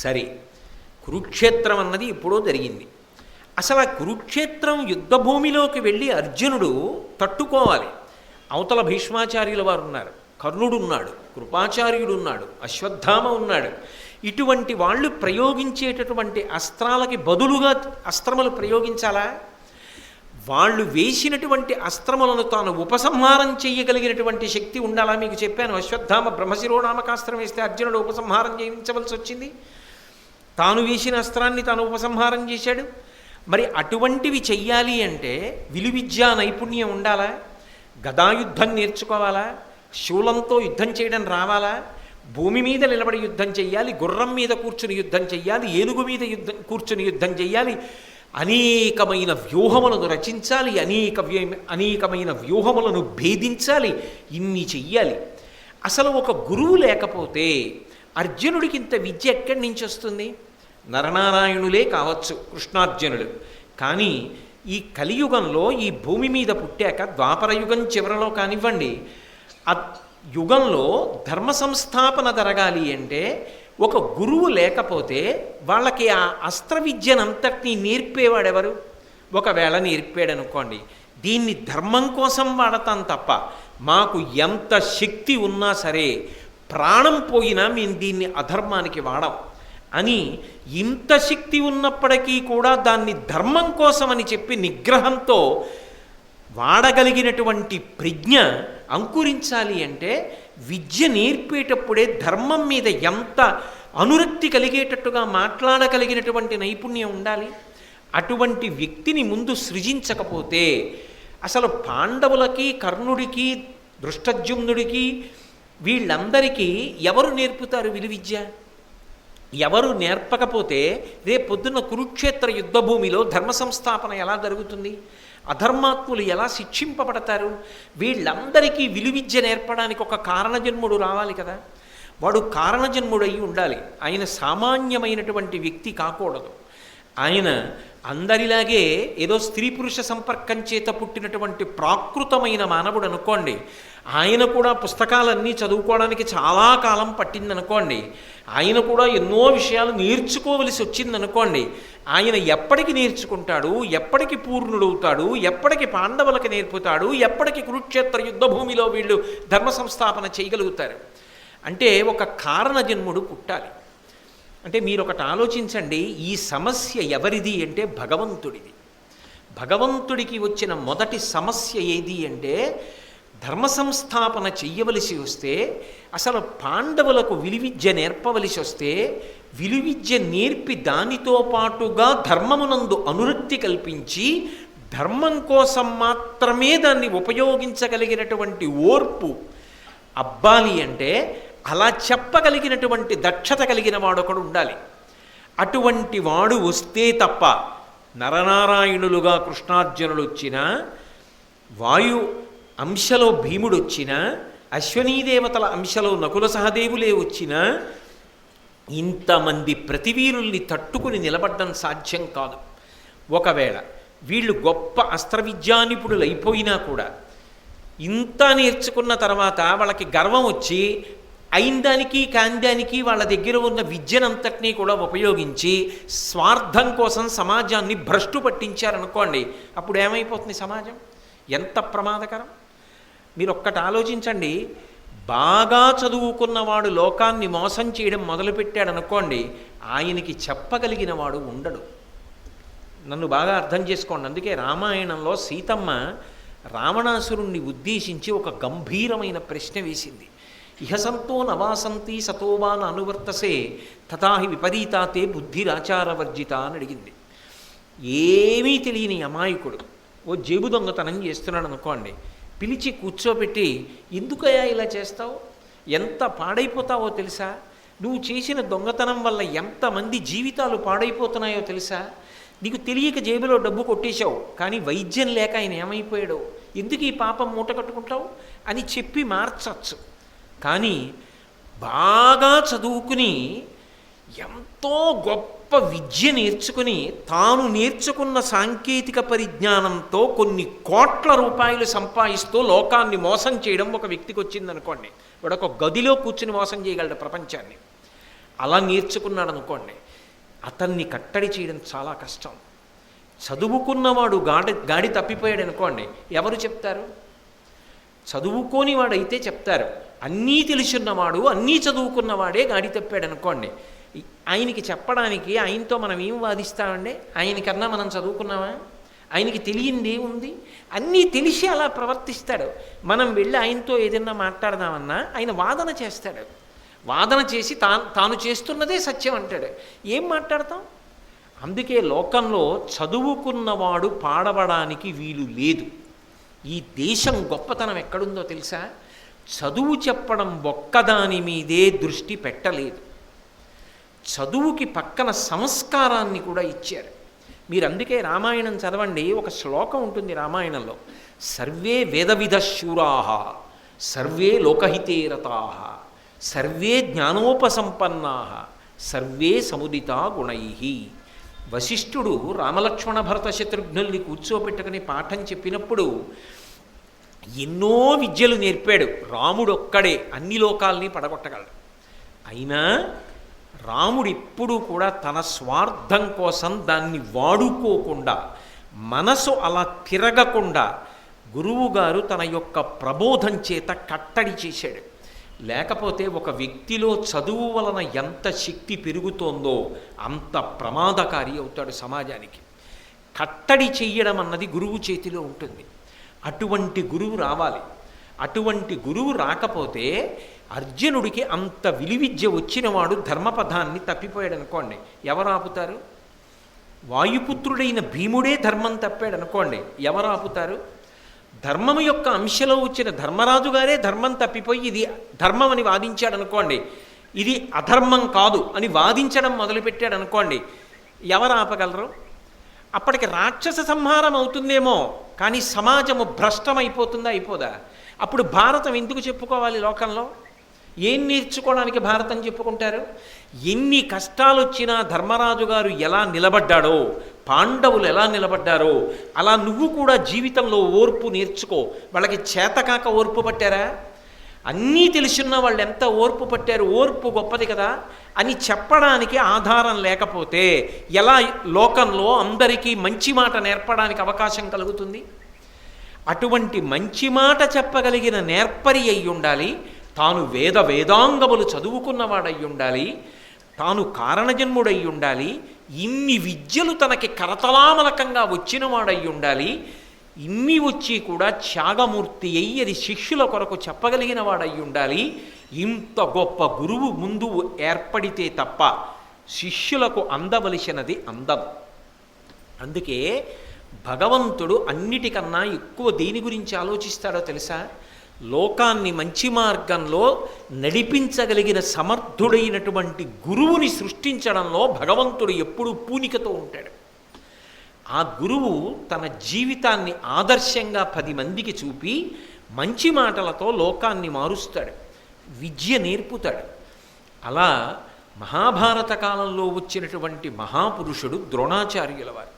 [SPEAKER 1] సరే, కురుక్షేత్రం అన్నది ఎప్పుడో జరిగింది. అసలు ఆ కురుక్షేత్రం యుద్ధభూమిలోకి వెళ్ళి అర్జునుడు తట్టుకోవాలి. అవతల భీష్మాచార్యుల వారు ఉన్నారు, కర్ణుడు ఉన్నాడు, కృపాచార్యుడు ఉన్నాడు, అశ్వత్థామ ఉన్నాడు. ఇటువంటి వాళ్ళు ప్రయోగించేటటువంటి అస్త్రాలకి బదులుగా అస్త్రములు ప్రయోగించాలా? వాళ్ళు వేసినటువంటి అస్త్రములను తాను ఉపసంహారం చేయగలిగినటువంటి శక్తి ఉండాలా? మీకు చెప్పాను, అశ్వత్థామ బ్రహ్మశిరోనామకాస్త్రం వేస్తే అర్జునుడు ఉపసంహారం చేయించవలసి వచ్చింది. తాను వేసిన అస్త్రాన్ని తాను ఉపసంహారం చేశాడు. మరి అటువంటివి చెయ్యాలి అంటే విలువిద్యా నైపుణ్యం ఉండాలా? గదాయుద్ధం నేర్చుకోవాలా? శూలంతో యుద్ధం చేయడం రావాలా? భూమి మీద నిలబడి యుద్ధం చెయ్యాలి, గుర్రం మీద కూర్చుని యుద్ధం చెయ్యాలి, ఏనుగు మీద కూర్చుని యుద్ధం చెయ్యాలి, అనేకమైన వ్యూహములను రచించాలి, అనేకమైన వ్యూహములను భేదించాలి, ఇన్ని చెయ్యాలి. అసలు ఒక గురువు లేకపోతే అర్జునుడికి ఇంత విద్య ఎక్కడి నుంచి వస్తుంది? నరనారాయణులే కావచ్చు కృష్ణార్జునులు. కానీ ఈ కలియుగంలో ఈ భూమి మీద పుట్టాక ద్వాపరయుగం చివరలో కానివ్వండి, ఆ యుగంలో ధర్మ సంస్థాపన జరగాలి అంటే ఒక గురువు లేకపోతే వాళ్ళకి ఆ అస్త్ర విద్యనంతటినీ నేర్పేవాడెవరు? ఒకవేళ నేర్పాడనుకోండి, దీన్ని ధర్మం కోసం వాడతాం తప్ప మాకు ఎంత శక్తి ఉన్నా సరే ప్రాణం పోయినా మేము దీన్ని అధర్మానికి వాడం అని, ఇంత శక్తి ఉన్నప్పటికీ కూడా దాన్ని ధర్మం కోసమని చెప్పి నిగ్రహంతో వాడగలిగినటువంటి ప్రజ్ఞ అంకురించాలి అంటే విద్య నేర్పేటప్పుడే ధర్మం మీద ఎంత అనురక్తి కలిగేటట్టుగా మాట్లాడగలిగినటువంటి నైపుణ్యం ఉండాలి. అటువంటి వ్యక్తిని ముందు సృజించకపోతే అసలు పాండవులకి, కర్ణుడికి, దృష్టద్యుమ్నుడికి, వీళ్ళందరికీ ఎవరు నేర్పుతారు విలువిద్య? ఎవరు నేర్పకపోతే రేపొద్దున్న కురుక్షేత్ర యుద్ధభూమిలో ధర్మ సంస్థాపన ఎలా జరుగుతుంది? అధర్మాత్ములు ఎలా శిక్షింపబడతారు? వీళ్ళందరికీ విలువిద్య నేర్పడానికి ఒక కారణజన్ముడు రావాలి కదా. వాడు కారణజన్ముడై ఉండాలి. ఆయన సామాన్యమైనటువంటి వ్యక్తి కాకూడదు. ఆయన అందరిలాగే ఏదో స్త్రీ పురుష సంపర్కం చేత పుట్టినటువంటి ప్రాకృతమైన మానవుడు అనుకోండి. ఆయన కూడా పుస్తకాలన్నీ చదువుకోవడానికి చాలా కాలం పట్టిందనుకోండి. ఆయన కూడా ఎన్నో విషయాలు నేర్చుకోవలసి వచ్చిందనుకోండి. ఆయన ఎప్పటికి నేర్చుకుంటాడు? ఎప్పటికి పూర్ణుడవుతాడు? ఎప్పటికి పాండవులకు నేర్పుతాడు? ఎప్పటికి కురుక్షేత్ర యుద్ధభూమిలో వీళ్ళు ధర్మ సంస్థాపన చేయగలుగుతారు? అంటే ఒక కారణజన్ముడు పుట్టాలి. అంటే మీరు ఒకటి ఆలోచించండి, ఈ సమస్య ఎవరిది అంటే భగవంతుడిది. భగవంతుడికి వచ్చిన మొదటి సమస్య ఏది అంటే ధర్మ సంస్థాపన చెయ్యవలసి వస్తే, అసలు పాండవులకు విలువిద్య నేర్పవలసి వస్తే, విలువిద్య నేర్పి దానితో పాటుగా ధర్మమునందు అనురక్తి కల్పించి ధర్మం కోసం మాత్రమే దాన్ని ఉపయోగించగలిగినటువంటి ఓర్పు అబ్బాలి అంటే, అలా చెప్పగలిగినటువంటి దక్షత కలిగిన వాడు ఒకడు ఉండాలి. అటువంటి వాడు వస్తే తప్ప నరనారాయణులుగా కృష్ణార్జునులు వచ్చినా, వాయు అంశలో భీముడు వచ్చినా, అశ్వనీదేవతల అంశలో నకుల సహదేవులే వచ్చినా ఇంతమంది ప్రతివీరుల్ని తట్టుకుని నిలబడ్డం సాధ్యం కాదు. ఒకవేళ వీళ్ళు గొప్ప అస్త్రవిద్యానిపుణులు అయిపోయినా కూడా ఇంత నేర్చుకున్న తర్వాత వాళ్ళకి గర్వం వచ్చి అయిందానికి కాందానికి వాళ్ళ దగ్గర ఉన్న విద్యనంతటినీ కూడా ఉపయోగించి స్వార్థం కోసం సమాజాన్ని భ్రష్టు పట్టించారనుకోండి, అప్పుడు ఏమైపోతుంది సమాజం? ఎంత ప్రమాదకరం! మీరు ఒక్కటి ఆలోచించండి. బాగా చదువుకున్నవాడు లోకాన్ని మోసం చేయడం మొదలుపెట్టాడు అనుకోండి, ఆయనకి చెప్పగలిగిన వాడు ఉండడు. నన్ను బాగా అర్థం చేసుకోండి. అందుకే రామాయణంలో సీతమ్మ రావణాసురుణ్ణి ఉద్దేశించి ఒక గంభీరమైన ప్రశ్న వేసింది. ఇహ సంతో నవాసంతి సతోవాన అనువర్తసే తథాహి విపరీతాతే బుద్ధిరాచారవర్జిత అని అడిగింది. ఏమీ తెలియని అమాయకుడు ఓ జేబు దొంగతనం చేస్తున్నాడు అనుకోండి, పిలిచి కూర్చోబెట్టి ఎందుకయ్యా ఇలా చేస్తావు, ఎంత పాడైపోతావో తెలుసా, నువ్వు చేసిన దొంగతనం వల్ల ఎంతమంది జీవితాలు పాడైపోతున్నాయో తెలుసా, నీకు తెలియక జేబులో డబ్బు కొట్టేశావు, కానీ వైద్యం లేక ఆయన ఏమైపోయాడో, ఎందుకు ఈ పాపం మూట కట్టుకుంటావు అని చెప్పి మార్చచ్చు. కానీ బాగా చదువుకుని ఎంతో గొప్ప విద్య నేర్చుకుని తాను నేర్చుకున్న సాంకేతిక పరిజ్ఞానంతో కొన్ని కోట్ల రూపాయలు సంపాదిస్తూ లోకాన్ని మోసం చేయడం ఒక వ్యక్తికి వచ్చిందనుకోండి, వాడు ఒక గదిలో కూర్చుని మోసం చేయగలడు ప్రపంచాన్ని. అలా నేర్చుకున్నాడు అనుకోండి, అతన్ని కట్టడి చేయడం చాలా కష్టం. చదువుకున్నవాడు గాడి తప్పిపోయాడు అనుకోండి, ఎవరు చెప్తారు? చదువుకోని వాడైతే చెప్తారు. అన్నీ తెలుసున్నవాడు, అన్నీ చదువుకున్నవాడే గాడి తప్పాడు అనుకోండి, ఆయనకి చెప్పడానికి ఆయనతో మనం ఏం వాదిస్తామండి? ఆయనకన్నా మనం చదువుకున్నామా? ఆయనకి తెలియంది ఏముంది? అన్నీ తెలిసి అలా ప్రవర్తిస్తాడు. మనం వెళ్ళి ఆయనతో ఏదైనా మాట్లాడదామన్నా ఆయన వాదన చేస్తాడు. వాదన చేసి తాను చేస్తున్నదే సత్యం అంటాడు. ఏం మాట్లాడతాం? అందుకే లోకంలో చదువుకున్నవాడు పాడవడానికి వీలు లేదు. ఈ దేశం గొప్పతనం ఎక్కడుందో తెలుసా? చదువు చెప్పడం ఒక్కదాని మీదే దృష్టి పెట్టలేదు, చదువుకి పక్కన సంస్కారాన్ని కూడా ఇచ్చారు. మీరు అందుకే రామాయణం చదవండి, ఒక శ్లోకం ఉంటుంది రామాయణంలో, సర్వే వేదవిధ శూరాః సర్వే లోకహితే రతాః సర్వే జ్ఞానోపసంపన్నాః సర్వే సముదితా గుణైః. వశిష్ఠుడు రామలక్ష్మణ భరత శత్రుఘ్నుల్ని కూర్చోబెట్టుకుని పాఠం చెప్పినప్పుడు ఎన్నో విద్యలు నేర్పాడు. రాముడొక్కడే అన్ని లోకాల్ని పడగొట్టగలడు. అయినా రాముడు ఎప్పుడూ కూడా తన స్వార్థం కోసం దాన్ని వాడుకోకుండా, మనసు అలా తిరగకుండా గురువుగారు తన యొక్క ప్రబోధం చేత కట్టడి చేశాడు. లేకపోతే ఒక వ్యక్తిలో చదువు వలన ఎంత శక్తి పెరుగుతోందో అంత ప్రమాదకారి అవుతాడు సమాజానికి. కట్టడి చెయ్యడం అన్నది గురువు చేతిలో ఉంటుంది. అటువంటి గురువు రావాలి. అటువంటి గురువు రాకపోతే అర్జునుడికి అంత విలువిద్య వచ్చినవాడు ధర్మపథాన్ని తప్పిపోయాడు అనుకోండి, ఎవరు ఆపుతారు? వాయుపుత్రుడైన భీముడే ధర్మం తప్పాడు అనుకోండి, ఎవరు ఆపుతారు? ధర్మం యొక్క అంశలో వచ్చిన ధర్మరాజు గారే ధర్మం తప్పిపోయి ఇది ధర్మం అని వాదించాడు అనుకోండి, ఇది అధర్మం కాదు అని వాదించడం మొదలుపెట్టాడు అనుకోండి, ఎవరు ఆపగలరు? అప్పటికి రాక్షస సంహారం అవుతుందేమో, కానీ సమాజము భ్రష్టమైపోతుందా? అయిపోదా? అప్పుడు భారతం ఎందుకు చెప్పుకోవాలి లోకంలో? ఏం నేర్చుకోవడానికి భారతం చెప్పుకుంటారు? ఎన్ని కష్టాలు వచ్చినా ధర్మరాజు గారు ఎలా నిలబడ్డాడో, పాండవులు ఎలా నిలబడ్డారో అలా నువ్వు కూడా జీవితంలో ఓర్పు నేర్చుకో. వాళ్ళకి చేతకాక ఓర్పు పట్టారా? అన్నీ తెలుసున్న వాళ్ళు ఎంత ఓర్పు పట్టారు, ఓర్పు గొప్పది కదా అని చెప్పడానికి ఆధారం లేకపోతే ఎలా లోకంలో అందరికీ మంచి మాట నేర్పడానికి అవకాశం కలుగుతుంది? అటువంటి మంచి మాట చెప్పగలిగిన నేర్పరి అయి ఉండాలి. తాను వేదాంగములు చదువుకున్నవాడై ఉండాలి. తాను కారణజన్ముడై ఉండాలి. ఇన్ని విద్యలు తనకి కరతలామలకంగా వచ్చినవాడై ఉండాలి. ఇన్ని వచ్చి కూడా త్యాగమూర్తి అయ్యి అది శిష్యుల కొరకు చెప్పగలిగిన వాడై ఉండాలి. ఇంత గొప్ప గురువు ముందు ఏర్పడితే తప్ప శిష్యులకు అందవలసినది అందదు. అందుకే భగవంతుడు అన్నిటికన్నా ఎక్కువ దేని గురించి ఆలోచిస్తాడో తెలుసా? లోకాన్ని మంచి మార్గంలో నడిపించగలిగిన సమర్థుడైనటువంటి గురువుని సృష్టించడంలో భగవంతుడు ఎప్పుడూ పూనికతో ఉంటాడు. ఆ గురువు తన జీవితాన్ని ఆదర్శంగా 10 మందికి చూపి మంచి మాటలతో లోకాన్ని మారుస్తాడు, విద్య నేర్పుతాడు. అలా మహాభారత కాలంలో వచ్చినటువంటి మహాపురుషుడు ద్రోణాచార్యుల వారు.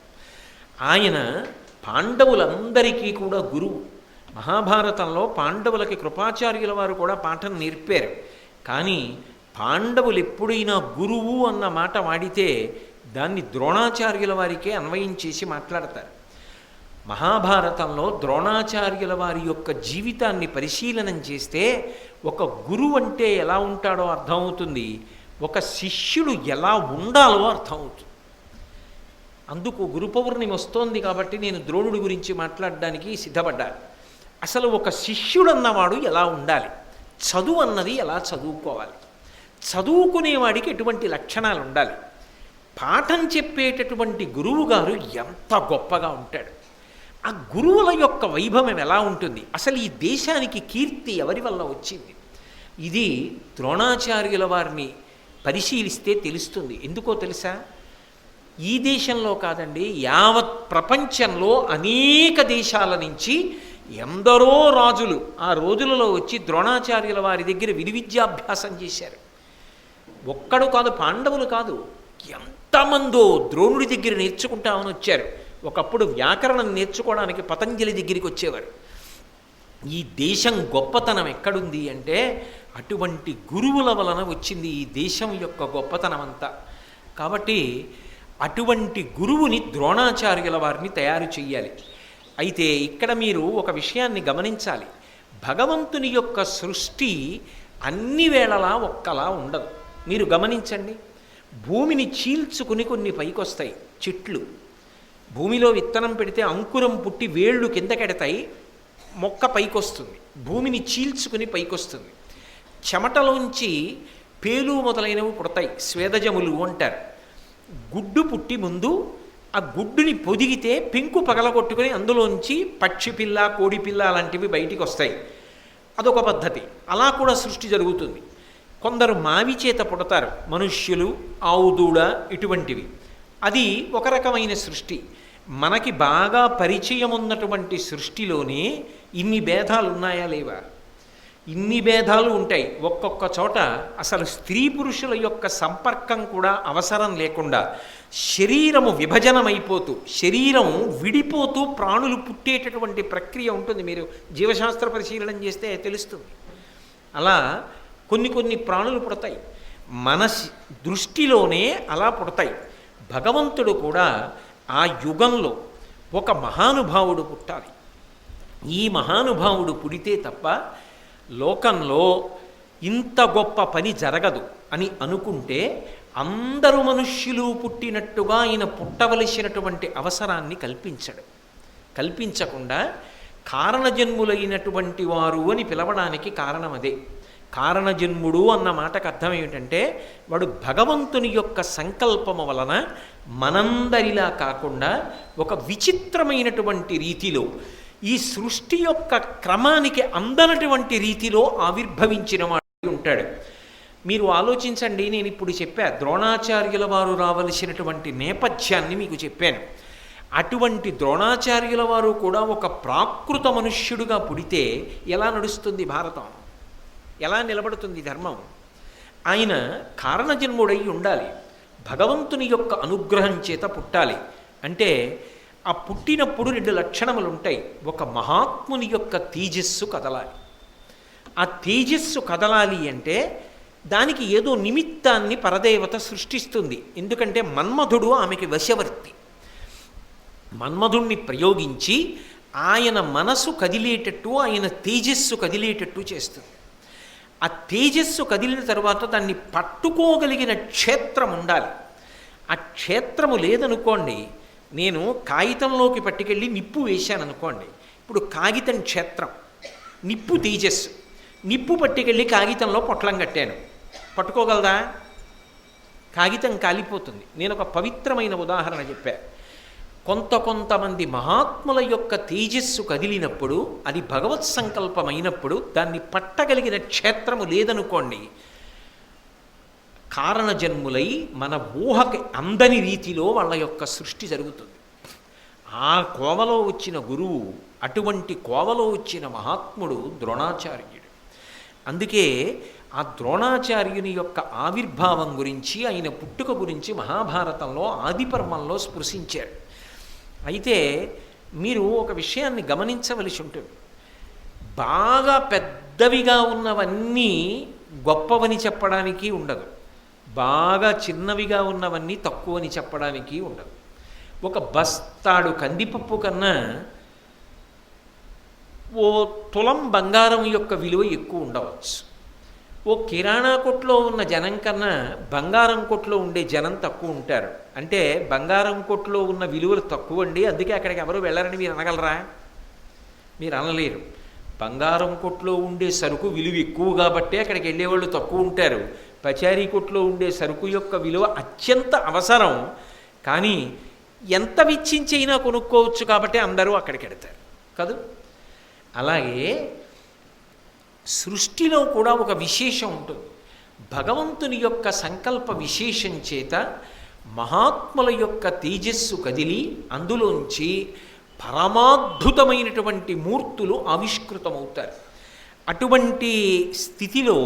[SPEAKER 1] ఆయన పాండవులందరికీ కూడా గురువు. మహాభారతంలో పాండవులకి కృపాచార్యుల వారు కూడా పాఠం నేర్పారు. కానీ పాండవులు ఎప్పుడైనా గురువు అన్న మాట వాడితే దాన్ని ద్రోణాచార్యుల వారికే అన్వయం చేసి మాట్లాడతారు. మహాభారతంలో ద్రోణాచార్యుల వారి యొక్క జీవితాన్ని పరిశీలనం చేస్తే ఒక గురువు అంటే ఎలా ఉంటాడో అర్థమవుతుంది, ఒక శిష్యుడు ఎలా ఉండాలో అర్థమవుతుంది. అందుకు గురు పౌర్ణమి వస్తోంది కాబట్టి నేను ద్రోణుడి గురించి మాట్లాడడానికి సిద్ధపడ్డాను. అసలు ఒక శిష్యుడు అన్నవాడు ఎలా ఉండాలి, చదువు అన్నది ఎలా చదువుకోవాలి, చదువుకునేవాడికి ఎటువంటి లక్షణాలు ఉండాలి, పాఠం చెప్పేటటువంటి గురువు గారు ఎంత గొప్పగా ఉంటాడు, ఆ గురువుల యొక్క వైభవం ఎలా ఉంటుంది, అసలు ఈ దేశానికి కీర్తి ఎవరి వల్ల వచ్చింది, ఇది ద్రోణాచార్యుల వారిని పరిశీలిస్తే తెలుస్తుంది. ఎందుకో తెలుసా? ఈ దేశంలో కాదండి, యావత్ ప్రపంచంలో అనేక దేశాల నుంచి ఎందరో రాజులు ఆ రోజులలో వచ్చి ద్రోణాచార్యుల వారి దగ్గర విద్యాభ్యాసం చేశారు. ఒక్కడు కాదు, పాండవులు కాదు, ఎంతమందో ద్రోణుడి దగ్గర నేర్చుకుంటామని వచ్చారు. ఒకప్పుడు వ్యాకరణం నేర్చుకోవడానికి పతంజలి దగ్గరికి వచ్చేవారు. ఈ దేశం గొప్పతనం ఎక్కడుంది అంటే అటువంటి గురువుల వలన వచ్చింది ఈ దేశం యొక్క గొప్పతనం అంతా. కాబట్టి అటువంటి గురువుని ద్రోణాచార్యుల వారిని తయారు చెయ్యాలి. అయితే ఇక్కడ మీరు ఒక విషయాన్ని గమనించాలి. భగవంతుని యొక్క సృష్టి అన్ని వేళలా ఒక్కలా ఉండదు. మీరు గమనించండి, భూమిని చీల్చుకుని కొన్ని పైకొస్తాయి చెట్లు. భూమిలో విత్తనం పెడితే అంకురం పుట్టి వేళ్ళు కిందకెడతాయి, మొక్క పైకొస్తుంది, భూమిని చీల్చుకుని పైకొస్తుంది. చెమటలోంచి పేలు మొదలైనవి పుడతాయి, స్వేదజములు అంటారు. గుడ్డు పుట్టి ముందు ఆ గుడ్డుని పొదిగితే పెంకు పగలగొట్టుకుని అందులోంచి పక్షి పిల్ల, కోడి పిల్ల అలాంటివి బయటికి వస్తాయి. అదొక పద్ధతి. అలా కూడా సృష్టి జరుగుతుంది. కొందరు మావి చేత పుడతారు, మనుష్యులు, ఆవు దూడ ఇటువంటివి. అది ఒక రకమైన సృష్టి. మనకి బాగా పరిచయం ఉన్నటువంటి సృష్టిలోనే ఇన్ని భేదాలు ఉన్నాయా లేవా? ఇన్ని భేదాలు ఉంటాయి. ఒక్కొక్క చోట అసలు స్త్రీ పురుషుల యొక్క సంపర్కం కూడా అవసరం లేకుండా శరీరము విభజనమైపోతూ, శరీరం విడిపోతూ ప్రాణులు పుట్టేటటువంటి ప్రక్రియ ఉంటుంది. మీరు జీవశాస్త్ర పరిశీలన చేస్తే తెలుస్తుంది. అలా కొన్ని ప్రాణులు పుడతాయి. మన దృష్టిలోనే అలా పుడతాయి. భగవంతుడు కూడా ఆ యుగంలో ఒక మహానుభావుడు పుట్టాలి. ఈ మహానుభావుడు పుడితే తప్ప లోకంలో ఇంత గొప్ప పని జరగదు అని అనుకుంటే అందరూ మనుష్యులు పుట్టినట్టుగా ఆయన పుట్టవలసినటువంటి అవసరాన్ని కల్పించకుండా కారణజన్ములైనటువంటి వారు అని పిలవడానికి కారణం అదే. కారణజన్ముడు అన్న మాటకు అర్థం ఏమిటంటే వాడు భగవంతుని యొక్క సంకల్పము వలన మనందరిలా కాకుండా ఒక విచిత్రమైనటువంటి రీతిలో ఈ సృష్టి యొక్క క్రమానికి అందనటువంటి రీతిలో ఆవిర్భవించిన వాడు ఉంటాడు. మీరు ఆలోచించండి, నేను ఇప్పుడు చెప్పా ద్రోణాచార్యుల వారు రావలసినటువంటి నేపథ్యాన్ని మీకు చెప్పాను. అటువంటి ద్రోణాచార్యుల వారు కూడా ఒక ప్రాకృత మనుష్యుడుగా పుడితే ఎలా నడుస్తుంది భారతం, ఎలా నిలబడుతుంది ధర్మం? ఆయన కారణజన్ముడై ఉండాలి, భగవంతుని యొక్క అనుగ్రహం చేత పుట్టాలి. అంటే ఆ పుట్టినప్పుడు 2 లక్షణములు ఉంటాయి. ఒక మహాత్ముని యొక్క తేజస్సు కదలాలి. ఆ తేజస్సు కదలాలి అంటే దానికి ఏదో నిమిత్తాన్ని పరదేవత సృష్టిస్తుంది. ఎందుకంటే మన్మధుడు ఆమెకి వశవర్తి. మన్మధుణ్ణి ప్రయోగించి ఆయన మనసు కదిలేటట్టు, ఆయన తేజస్సు కదిలేటట్టు చేస్తుంది. ఆ తేజస్సు కదిలిన తర్వాత దాన్ని పట్టుకోగలిగిన క్షేత్రం ఉండాలి. ఆ క్షేత్రము లేదనుకోండి, నేను కాగితంలోకి పట్టుకెళ్ళి నిప్పు వేశాను అనుకోండి, ఇప్పుడు కాగితం క్షేత్రం, నిప్పు తేజస్సు. నిప్పు పట్టుకెళ్ళి కాగితంలో పొట్లం కట్టాను, పట్టుకోగలదా? కాగితం కాలిపోతుంది. నేను ఒక పవిత్రమైన ఉదాహరణ చెప్పా. కొంతమంది మహాత్ముల యొక్క తేజస్సు కదిలినప్పుడు, అది భగవత్ సంకల్పమైనప్పుడు దాన్ని పట్టగలిగిన క్షేత్రము లేదనుకోండి, కారణజన్ములై మన ఊహకి అందని రీతిలో వాళ్ళ యొక్క సృష్టి జరుగుతుంది. ఆ కోవలో వచ్చిన గురువు, అటువంటి కోవలో వచ్చిన మహాత్ముడు ద్రోణాచార్యుడు. అందుకే ఆ ద్రోణాచార్యుని యొక్క ఆవిర్భావం గురించి, ఆయన పుట్టుక గురించి మహాభారతంలో ఆదిపర్వంలో స్పృశించారు. అయితే మీరు ఒక విషయాన్ని గమనించవలసి ఉంటుంది. బాగా పెద్దవిగా ఉన్నవన్నీ గొప్పవని చెప్పడానికి ఉండదు, బాగా చిన్నవిగా ఉన్నవన్నీ తక్కువని చెప్పడానికి ఉండదు. ఒక బస్తాడు కందిపప్పు కన్నా ఓ తులం బంగారం యొక్క విలువ ఎక్కువ ఉండవచ్చు. ఓ కిరాణా కొట్లో ఉన్న జనం కన్నా బంగారం కొట్లో ఉండే జనం తక్కువ ఉంటారు. అంటే బంగారం కొట్లో ఉన్న విలువలు తక్కువ అండి, అందుకే అక్కడికి ఎవరు వెళ్ళరని మీరు అనగలరా? మీరు అనలేరు. బంగారం కొట్లో ఉండే సరుకు విలువ ఎక్కువ కాబట్టే అక్కడికి వెళ్ళేవాళ్ళు తక్కువ ఉంటారు. పచారీ కొట్లో ఉండే సరుకు యొక్క విలువ అత్యంత అవసరం, కానీ ఎంత వెచ్చించైనా కొనుక్కోవచ్చు కాబట్టి అందరూ అక్కడికి వెడతారు కాదు. అలాగే సృష్టిలో కూడా ఒక విశేషం ఉంటుంది. భగవంతుని యొక్క సంకల్ప విశేషం చేత మహాత్ముల యొక్క తేజస్సు కదిలి అందులోంచి పరమాద్భుతమైనటువంటి మూర్తులు ఆవిష్కృతమవుతారు. అటువంటి స్థితిలో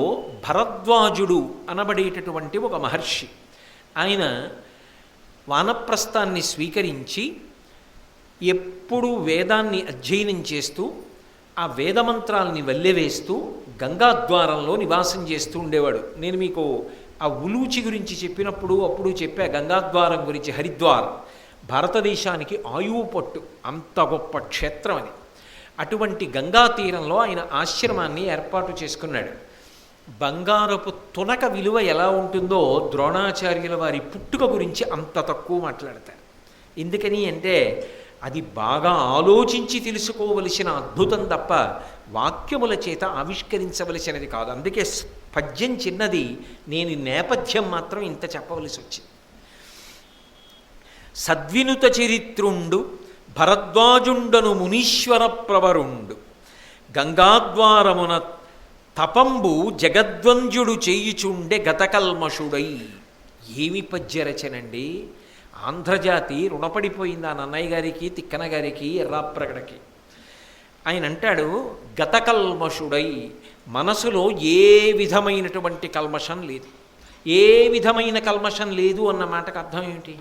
[SPEAKER 1] భరద్వాజుడు అనబడేటటువంటి ఒక మహర్షి, ఆయన వానప్రస్థాన్ని స్వీకరించి ఎప్పుడూ వేదాన్ని అధ్యయనం చేస్తూ ఆ వేదమంత్రాలని వల్లెవేస్తూ గంగాద్వారంలో నివాసం చేస్తూ ఉండేవాడు. నేను మీకు ఆ ఉలూచి గురించి చెప్పినప్పుడు అప్పుడు చెప్పా గంగాద్వారం గురించి. హరిద్వార్ భారతదేశానికి ఆయువు పట్టు, అంత గొప్ప క్షేత్రం అది. అటువంటి గంగా తీరంలో ఆయన ఆశ్రమాన్ని ఏర్పాటు చేసుకున్నాడు. బంగారపు తునక విలువ ఎలా ఉంటుందో ద్రోణాచార్యుల వారి పుట్టుక గురించి అంత తక్కువ మాట్లాడతారు. ఎందుకని అంటే అది బాగా ఆలోచించి తెలుసుకోవలసిన అద్భుతం తప్ప వాక్యముల చేత ఆవిష్కరించవలసినది కాదు. అందుకే పద్యం చిన్నది, నేను నేపథ్యం మాత్రం ఇంత చెప్పవలసి వచ్చింది. సద్వినుత చరిత్రుండు భరద్వాజుండను మునీశ్వర ప్రవరుండు, గంగాద్వారమున తపంబు జగద్వంద్యుడు చేయుచుండే గతకల్మషుడై. ఏమి పద్యరచనండి! ఆంధ్రజాతి రుణపడిపోయింది ఆ నన్నయ్య గారికి, తిక్కన గారికి, ఎర్రాప్రగడకి. ఆయన అంటాడు గతకల్మషుడై, మనసులో ఏ విధమైనటువంటి కల్మషం లేదు. ఏ విధమైన కల్మషం లేదు అన్న మాటకు అర్థం ఏమిటి?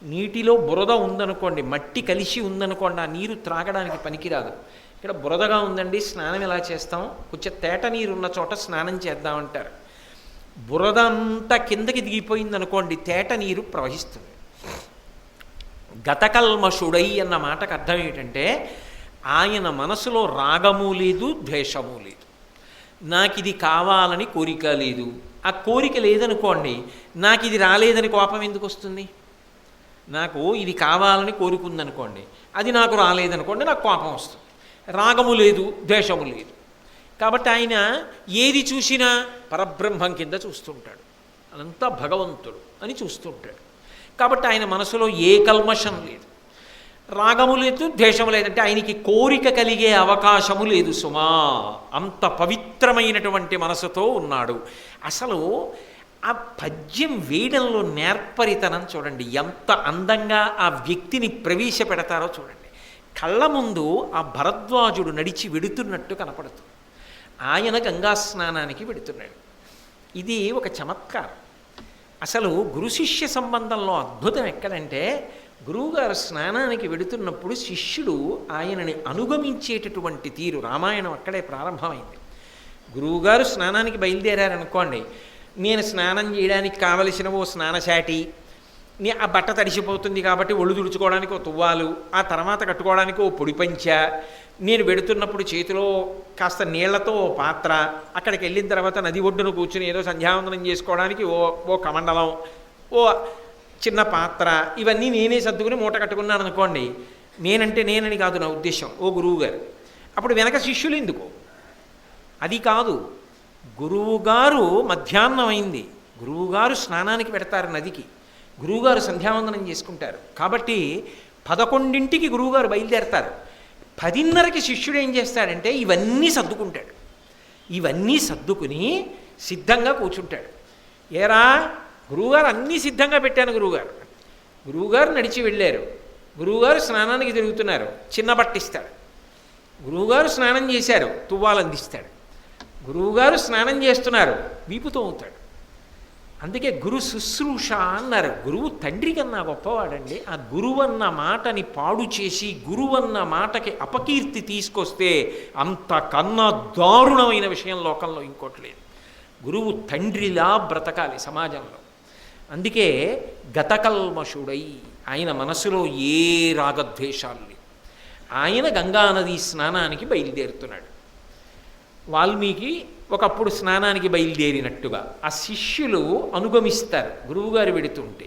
[SPEAKER 1] నీటిలో బురద ఉందనుకోండి, మట్టి కలిసి ఉందనుకోండి, ఆ నీరు త్రాగడానికి పనికిరాదు. ఇక్కడ బురదగా ఉందండి, స్నానం ఎలా చేస్తాం? కొంచెం తేట నీరు ఉన్న చోట స్నానం చేద్దామంటారు. బురద అంతా కిందకి దిగిపోయిందనుకోండి, తేట నీరు ప్రవహిస్తుంది. గతకల్మషుడై అన్న మాటకు అర్థం ఏమిటంటే ఆయన మనసులో రాగము లేదు, ద్వేషము లేదు. నాకు ఇది కావాలని కోరిక లేదు. ఆ కోరిక లేదనుకోండి, నాకు ఇది రాలేదని కోపం ఎందుకు వస్తుంది? నాకు ఇది కావాలని కోరుకుందనుకోండి, అది నాకు రాలేదనుకోండి, నాకు కోపం వస్తుంది. రాగము లేదు, ద్వేషము లేదు. కాబట్టి ఆయన ఏది చూసినా పరబ్రహ్మం కింద చూస్తుంటాడు, అదంతా భగవంతుడు అని చూస్తుంటాడు. కాబట్టి ఆయన మనసులో ఏ కల్మషం లేదు, రాగము లేదు, ద్వేషము లేదంటే ఆయనకి కోరిక కలిగే అవకాశము లేదు సుమా. అంత పవిత్రమైనటువంటి మనసుతో ఉన్నాడు. అసలు ఆ పద్యం వేయడంలో నేర్పరితనం చూడండి, ఎంత అందంగా ఆ వ్యక్తిని ప్రవేశపెడతారో చూడండి. కళ్ళ ముందు ఆ భరద్వాజుడు నడిచి వెడుతున్నట్టు కనపడుతుంది. ఆయన గంగా స్నానానికి వెడుతున్నాడు. ఇది ఒక చమత్కారం. అసలు గురు శిష్య సంబంధంలో అద్భుతం ఎక్కడంటే, గురువుగారు స్నానానికి వెడుతున్నప్పుడు శిష్యుడు ఆయనని అనుగమించేటటువంటి తీరు. రామాయణం అక్కడే ప్రారంభమైంది. గురువుగారు స్నానానికి బయలుదేరారనుకోండి, నేను స్నానం చేయడానికి కావలసిన ఓ స్నానశాటి, ఆ బట్ట తడిసిపోతుంది కాబట్టి ఒళ్ళు తుడుచుకోవడానికి ఓ తువ్వాలు, ఆ తర్వాత కట్టుకోవడానికి ఓ పొడి పంచ, నేను వెడుతున్నప్పుడు చేతిలో కాస్త నీళ్లతో ఓ పాత్ర, అక్కడికి వెళ్ళిన తర్వాత నది ఒడ్డున కూర్చుని ఏదో సంధ్యావందనం చేసుకోవడానికి ఓ కమండలం, ఓ చిన్న పాత్ర, ఇవన్నీ నేనే సర్దుకుని మూట కట్టుకున్నాను అనుకోండి. నేనంటే నేనని కాదు నా ఉద్దేశం, ఓ గురువుగారు. అప్పుడు వెనక శిష్యులు ఎందుకు? అది కాదు. గురువుగారు మధ్యాహ్నం అయింది, గురువుగారు స్నానానికి పెడతారు నదికి, గురువుగారు సంధ్యావందనం చేసుకుంటారు. కాబట్టి 11ంటికి గురువుగారు బయలుదేరతారు. 10:30కి శిష్యుడు ఏం చేస్తాడంటే ఇవన్నీ సర్దుకుంటాడు. ఇవన్నీ సర్దుకుని సిద్ధంగా కూర్చుంటాడు. ఏరా గురువుగారు అన్నీ సిద్ధంగా పెట్టాను గురువుగారు. గురువుగారు నడిచి వెళ్ళారు, గురువుగారు స్నానానికి తిరుగుతున్నారు, చిన్న బట్టిస్తాడు. గురువుగారు స్నానం చేశారు, తువ్వాలు అందిస్తాడు. గురువుగారు స్నానం చేస్తున్నారు, వీపుతో అవుతాడు. అందుకే గురు శుశ్రూష అన్నారు. గురువు తండ్రి కన్నా గొప్పవాడండి. ఆ గురువు అన్న మాటని పాడు చేసి గురువు అన్న మాటకి అపకీర్తి తీసుకొస్తే అంతకన్నా దారుణమైన విషయం లోకంలో ఇంకోటి లేదు. గురువు తండ్రిలా బ్రతకాలి సమాజంలో. అందుకే గతకల్మషుడై, ఆయన మనసులో ఏ రాగద్వేషాలు లేవు. ఆయన గంగానది స్నానానికి బయలుదేరుతున్నాడు. వాల్మీకి ఒకప్పుడు స్నానానికి బయలుదేరినట్టుగా ఆ శిష్యులు అనుగమిస్తారు గురువుగారు వెడుతుంటే.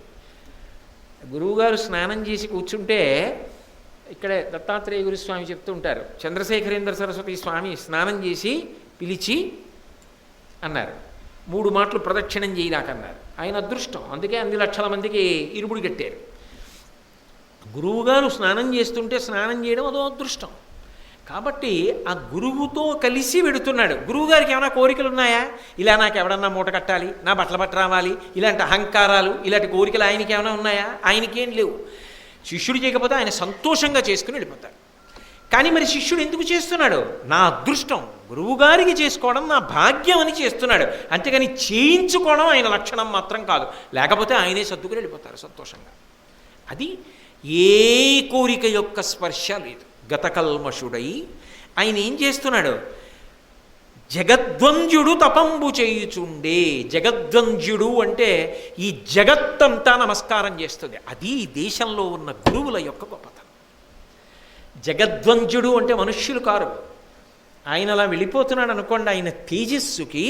[SPEAKER 1] గురువుగారు స్నానం చేసి కూర్చుంటే ఇక్కడే దత్తాత్రేయ గురుస్వామి చెప్తూ ఉంటారు, చంద్రశేఖరేంద్ర సరస్వతి స్వామి స్నానం చేసి పిలిచి అన్నారు, 3 మాటలు ప్రదక్షిణం చేయడాకన్నారు. ఆయన అదృష్టం, అందుకే అన్ని లక్షల మందికి ఇరుముడి కట్టారు. గురువుగారు స్నానం చేస్తుంటే స్నానం చేయడం అదో అదృష్టం. కాబట్టి ఆ గురువుతో కలిసి వెడుతున్నాడు. గురువుగారికి ఏమైనా కోరికలు ఉన్నాయా? ఇలా నాకు ఎవడన్నా మూట కట్టాలి, నా బట్టల బట్ట రావాలి, ఇలాంటి అహంకారాలు, ఇలాంటి కోరికలు ఆయనకి ఏమైనా ఉన్నాయా? ఆయనకేం లేవు. శిష్యుడు చేయకపోతే ఆయన సంతోషంగా చేసుకుని వెళ్ళిపోతాడు. కానీ మరి శిష్యుడు ఎందుకు చేస్తున్నాడు? నా అదృష్టం, గురువుగారికి చేసుకోవడం నా భాగ్యం అని చేస్తున్నాడు. అంతేగాని చేయించుకోవడం ఆయన లక్షణం మాత్రం కాదు. లేకపోతే ఆయనే సర్దుకుని వెళ్ళిపోతారు సంతోషంగా. అది ఏ కోరిక యొక్క స్పర్శ లేదు. గతకల్మషుడై ఆయన ఏం చేస్తున్నాడు? జగద్వంద్యుడు తపంబు చేయుచుండే. జగద్వంద్యుడు అంటే ఈ జగత్తంతా నమస్కారం చేస్తుంది. అది ఈ దేశంలో ఉన్న గురువుల యొక్క గొప్పతనం. జగద్వంద్యుడు అంటే మనుష్యులు కారు. ఆయన అలా వెళ్ళిపోతున్నాడు అనుకోండి, ఆయన తేజస్సుకి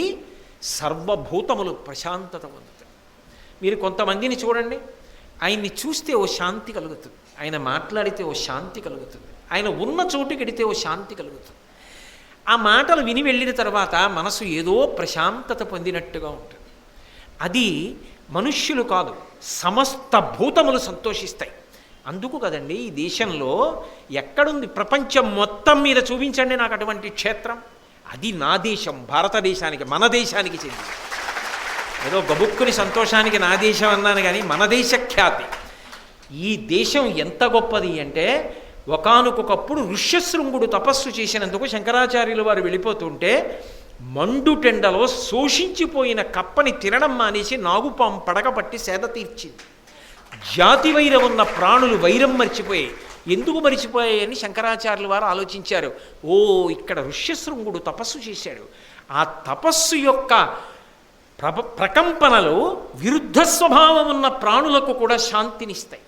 [SPEAKER 1] సర్వభూతములు ప్రశాంతత పొందుతాయి. మీరు కొంతమందిని చూడండి, ఆయన్ని చూస్తే ఓ శాంతి కలుగుతుంది, ఆయన మాట్లాడితే ఓ శాంతి కలుగుతుంది, ఆయన ఉన్న చోటుకి వెడితే ఓ శాంతి కలుగుతుంది. ఆ మాటలు విని వెళ్ళిన తర్వాత మనసు ఏదో ప్రశాంతత పొందినట్టుగా ఉంటుంది. అది మనుష్యులు కాదు, సమస్త భూతములు సంతోషిస్తాయి. అందుకు కదండి ఈ దేశంలో ఎక్కడుంది? ప్రపంచం మొత్తం మీద చూపించండి నాకు అటువంటి క్షేత్రం. అది నా దేశం, భారతదేశానికి, మన దేశానికి చెంది. ఏదో గబుక్కుని సంతోషానికి నా దేశం అన్నాను కానీ మన దేశ ఖ్యాతి. ఈ దేశం ఎంత గొప్పది అంటే, ఒకానొకప్పుడు ఋష్యశృంగుడు తపస్సు చేసినందుకు శంకరాచార్యుల వారు వెళ్ళిపోతుంటే మండుటెండలో శోషించిపోయిన కప్పని తినడం మానేసి నాగుపాము పడక పట్టి సేద తీర్చింది. జాతి వైరం ఉన్న ప్రాణులు వైరం మర్చిపోయాయి. ఎందుకు మరిచిపోయాయని శంకరాచార్యుల వారు ఆలోచించారు. ఓ, ఇక్కడ ఋష్యశృంగుడు తపస్సు చేశాడు. ఆ తపస్సు యొక్క ప్రకంపనలు విరుద్ధ స్వభావం ఉన్న ప్రాణులకు కూడా శాంతినిస్తాయి.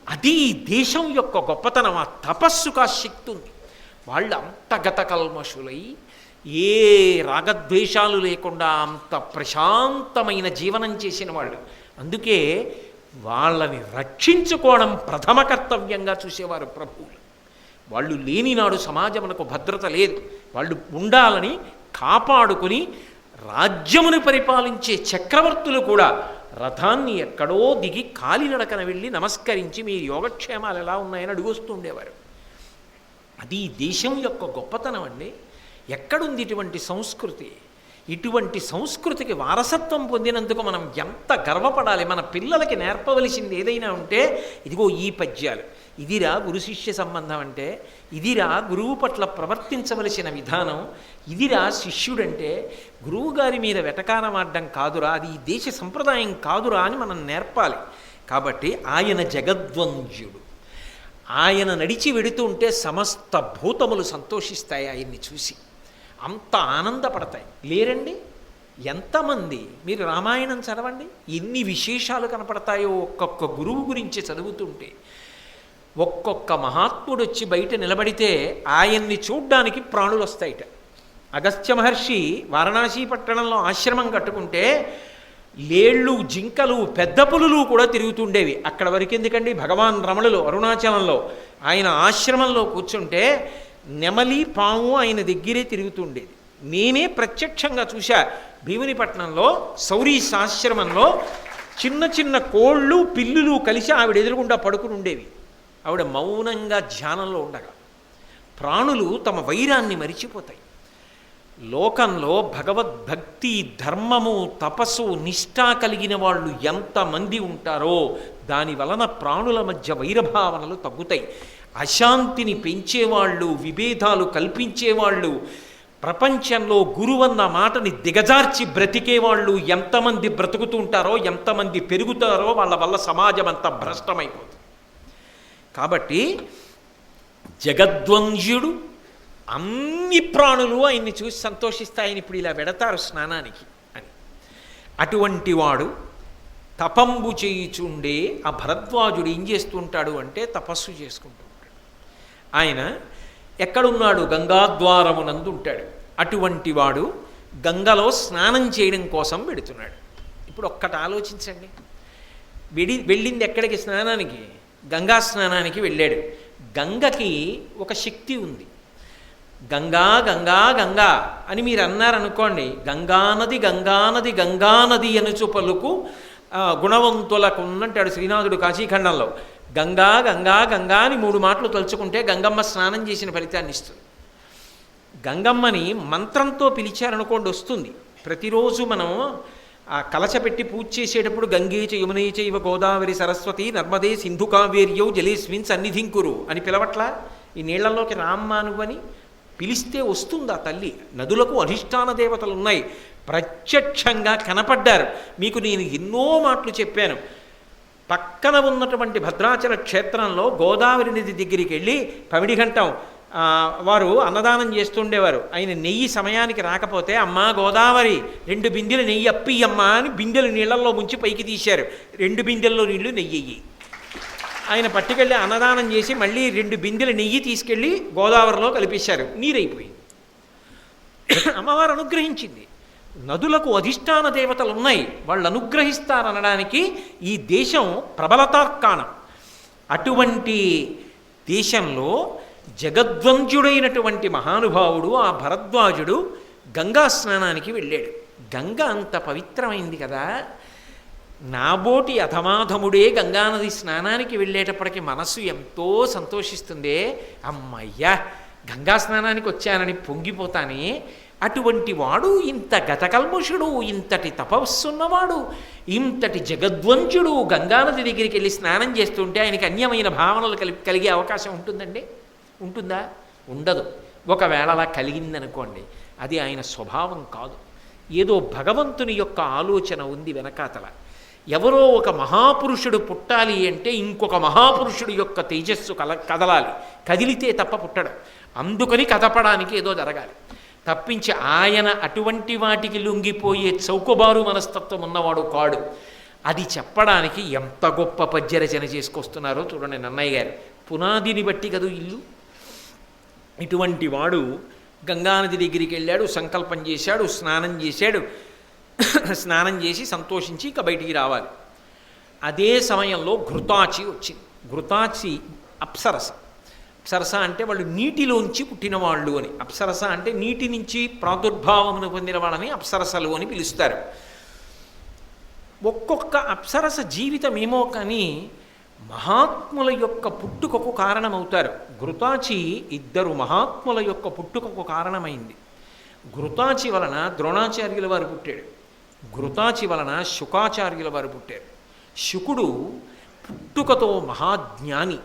[SPEAKER 1] అది ఈ దేశం యొక్క గొప్పతనం. ఆ తపస్సుకు ఆ శక్తి ఉంది. వాళ్ళు అంత గతకల్మషులై ఏ రాగద్వేషాలు లేకుండా అంత ప్రశాంతమైన జీవనం చేసిన వాళ్ళు. అందుకే వాళ్ళని రక్షించుకోవడం ప్రథమ కర్తవ్యంగా చూసేవారు ప్రభువులు. వాళ్ళు లేనినాడు సమాజమునకు భద్రత లేదు. వాళ్ళు ఉండాలని కాపాడుకుని రాజ్యమును పరిపాలించే చక్రవర్తులు కూడా రథాన్ని ఎక్కడో దిగి కాలినడకన వెళ్ళి నమస్కరించి మీ యోగక్షేమాలు ఎలా ఉన్నాయని అడుగొస్తుండేవారు. అది దేశం యొక్క గొప్పతనం అండి. ఎక్కడుంది ఇటువంటి సంస్కృతి? ఇటువంటి సంస్కృతికి వారసత్వం పొందినందుకు మనం ఎంత గర్వపడాలి. మన పిల్లలకి నేర్పవలసింది ఏదైనా ఉంటే ఇదిగో ఈ పద్యాలు, ఇదిరా గురు శిష్య సంబంధం అంటే, ఇదిరా గురువు పట్ల ప్రవర్తించవలసిన విధానం, ఇదిరా శిష్యుడంటే, గురువు గారి మీద వెటకారమాడడం కాదురా, అది ఈ దేశ సంప్రదాయం కాదురా అని మనం నేర్పాలి. కాబట్టి ఆయన జగద్వంద్యుడు. ఆయన నడిచి వెడుతుంటే సమస్త భూతములు సంతోషిస్తాయి ఆయన్ని చూసి, అంత ఆనందపడతాయి. లేరండి ఎంతమంది? మీరు రామాయణం చదవండి, ఎన్ని విశేషాలు కనపడతాయో ఒక్కొక్క గురువు గురించి చదువుతుంటే. ఒక్కొక్క మహాత్ముడు వచ్చి బయట నిలబడితే ఆయన్ని చూడ్డానికి ప్రాణులు వస్తాయిట. అగస్త్య మహర్షి వారణాసి పట్టణంలో ఆశ్రమం కట్టుకుంటే లేళ్ళు, జింకలు, పెద్ద పులులు కూడా తిరుగుతుండేవి. అక్కడ వరకు ఎందుకండి, భగవాన్ రమణులు అరుణాచలంలో ఆయన ఆశ్రమంలో కూర్చుంటే నెమలి, పాము ఆయన దగ్గరే తిరుగుతుండేది. నేనే ప్రత్యక్షంగా చూశా. భీమునిపట్నంలో సౌరీస్ ఆశ్రమంలో చిన్న చిన్న కోళ్ళు, పిల్లులు కలిసి ఆవిడ ఎదురుగుండా పడుకుని ఉండేవి. ఆవిడ మౌనంగా ధ్యానంలో ఉండగా ప్రాణులు తమ వైరాన్ని మరిచిపోతాయి. లోకంలో భగవద్భక్తి, ధర్మము, తపస్సు, నిష్ఠ కలిగిన వాళ్ళు ఎంతమంది ఉంటారో దాని వలన ప్రాణుల మధ్య వైరభావనలు తగ్గుతాయి. అశాంతిని పెంచేవాళ్ళు, విభేదాలు కల్పించేవాళ్ళు, ప్రపంచంలో గురువన్న మాటని దిగజార్చి బ్రతికేవాళ్ళు ఎంతమంది బ్రతుకుతూ ఉంటారో, ఎంతమంది పెరుగుతారో వాళ్ళ వల్ల సమాజం అంతా భ్రష్టమైపోతుంది. కాబట్టి జగద్వంద్యుడు, అన్ని ప్రాణులు ఆయన్ని చూసి సంతోషిస్తాయని ఇప్పుడు ఇలా వెడతారు స్నానానికి అని. అటువంటి వాడు తపంబు చేయుచుండే ఆ భరద్వాజుడు ఏం చేస్తుంటాడు అంటే తపస్సు చేసుకుంటూ ఉంటాడు. ఆయన ఎక్కడున్నాడు? గంగాద్వారమునందు ఉంటాడు. అటువంటి వాడు గంగలో స్నానం చేయడం కోసం వెడుతున్నాడు. ఇప్పుడు ఒక్కటి ఆలోచించండి. వెళ్ళింది ఎక్కడికి? స్నానానికి, గంగా స్నానానికి వెళ్ళాడు. గంగకి ఒక శక్తి ఉంది. గంగా గంగా గంగా అని మీరు అన్నారనుకోండి, గంగానది గంగానది గంగానది అనుచు పలుకు గుణవంతులకు ఉన్నట్టాడు శ్రీనాథుడు కాశీఖండంలో. గంగా గంగా గంగా అని 3 మాటలు తలుచుకుంటే గంగమ్మ స్నానం చేసిన ఫలితాన్ని ఇస్తుంది. గంగమ్మని మంత్రంతో పిలిచారనుకోండి వస్తుంది. ప్రతిరోజు మనం ఆ కలశపెట్టి పూజ చేసేటప్పుడు గంగే చ యమునే చైవ గోదావరి సరస్వతి నర్మదే సింధు కావేర్యౌ జలేస్మిన్ సన్నిధింకురు అని పిలవట్లా? ఈ నీళ్లలోకి రామ్మా నువ్వని పిలిస్తే వస్తుందా తల్లి? నదులకు అధిష్టాన దేవతలు ఉన్నాయి, ప్రత్యక్షంగా కనపడ్డారు. మీకు నేను ఎన్నో మాటలు చెప్పాను. పక్కన ఉన్నటువంటి భద్రాచల క్షేత్రంలో గోదావరి నది దగ్గరికి వెళ్ళి పమిడిఘంటం వారు అన్నదానం చేస్తుండేవారు. ఆయన నెయ్యి సమయానికి రాకపోతే, అమ్మా గోదావరి 2 బిందెలు నెయ్యి అప్పియమ్మా అని బిందెలు నీళ్లలో ముంచి పైకి తీశారు. 2 బిందెల్లో నీళ్లు నెయ్యి. ఆయన పట్టుకెళ్ళి అన్నదానం చేసి మళ్ళీ 2 బిందెల నెయ్యి తీసుకెళ్ళి గోదావరిలో కలిపేశారు. నీరైపోయింది. అమ్మవారు అనుగ్రహించింది. నదులకు అధిష్టాన దేవతలు ఉన్నాయి, వాళ్ళు అనుగ్రహిస్తారనడానికి ఈ దేశం ప్రబలతార్కాణం. అటువంటి దేశంలో జగద్వంద్యుడైనటువంటి మహానుభావుడు ఆ భరద్వాజుడు గంగా స్నానానికి వెళ్ళాడు. గంగ అంత పవిత్రమైంది కదా. నాబోటి అధమాధముడే గంగానది స్నానానికి వెళ్ళేటప్పటికి మనస్సు ఎంతో సంతోషిస్తుందే. అమ్మయ్యా గంగా స్నానానికి వచ్చానని పొంగిపోతానే. అటువంటి వాడు, ఇంత గతకల్ముషుడు, ఇంతటి తపస్సున్నవాడు, ఇంతటి జగద్వంద్యుడు గంగానది దగ్గరికి వెళ్ళి స్నానం చేస్తుంటే ఆయనకి అన్యమైన భావనలు కలిగే అవకాశం ఉంటుందండి? ఉంటుందా? ఉండదు. ఒకవేళ అలా కలిగిందనుకోండి, అది ఆయన స్వభావం కాదు. ఏదో భగవంతుని యొక్క ఆలోచన ఉంది వెనకాతల. ఎవరో ఒక మహాపురుషుడు పుట్టాలి అంటే ఇంకొక మహాపురుషుడు యొక్క తేజస్సు కదలాలి. కదిలితే తప్ప పుట్టడం. అందుకని కదపడానికి ఏదో జరగాలి తప్పించి ఆయన అటువంటి వాటికి లొంగిపోయే చౌకబారు మనస్తత్వం ఉన్నవాడు కాడు. అది చెప్పడానికి ఎంత గొప్ప పద్యరచన చేసుకొస్తున్నారో చూడండి నన్నయ్య గారు. పునాదిని బట్టి కదూ ఇల్లు. ఇటువంటి వాడు గంగానది దగ్గరికి వెళ్ళాడు, సంకల్పం చేశాడు, స్నానం చేశాడు. స్నానం చేసి సంతోషించి ఇక బయటికి రావాలి. అదే సమయంలో ఘృతాచి వచ్చింది. ఘృతాచి అప్సరస. అప్సరస అంటే వాళ్ళు నీటిలోంచి పుట్టిన వాళ్ళు అని. అప్సరస అంటే నీటి నుంచి ప్రాదుర్భావమును పొందిన వాళ్ళని అప్సరసలు అని పిలుస్తారు. ఒక్కొక్క అప్సరస జీవితం ఏమో కానీ మహాత్ముల యొక్క పుట్టుకకు కారణమవుతారు. ఘృతాచి 2 మహాత్ముల యొక్క పుట్టుకకు కారణమైంది. ఘృతాచి వలన ద్రోణాచార్యుల వారు పుట్టాడు. ఘృతాచి వలన శుకాచార్యుల వారు పుట్టారు. శుకుడు పుట్టుకతో మహాజ్ఞాని,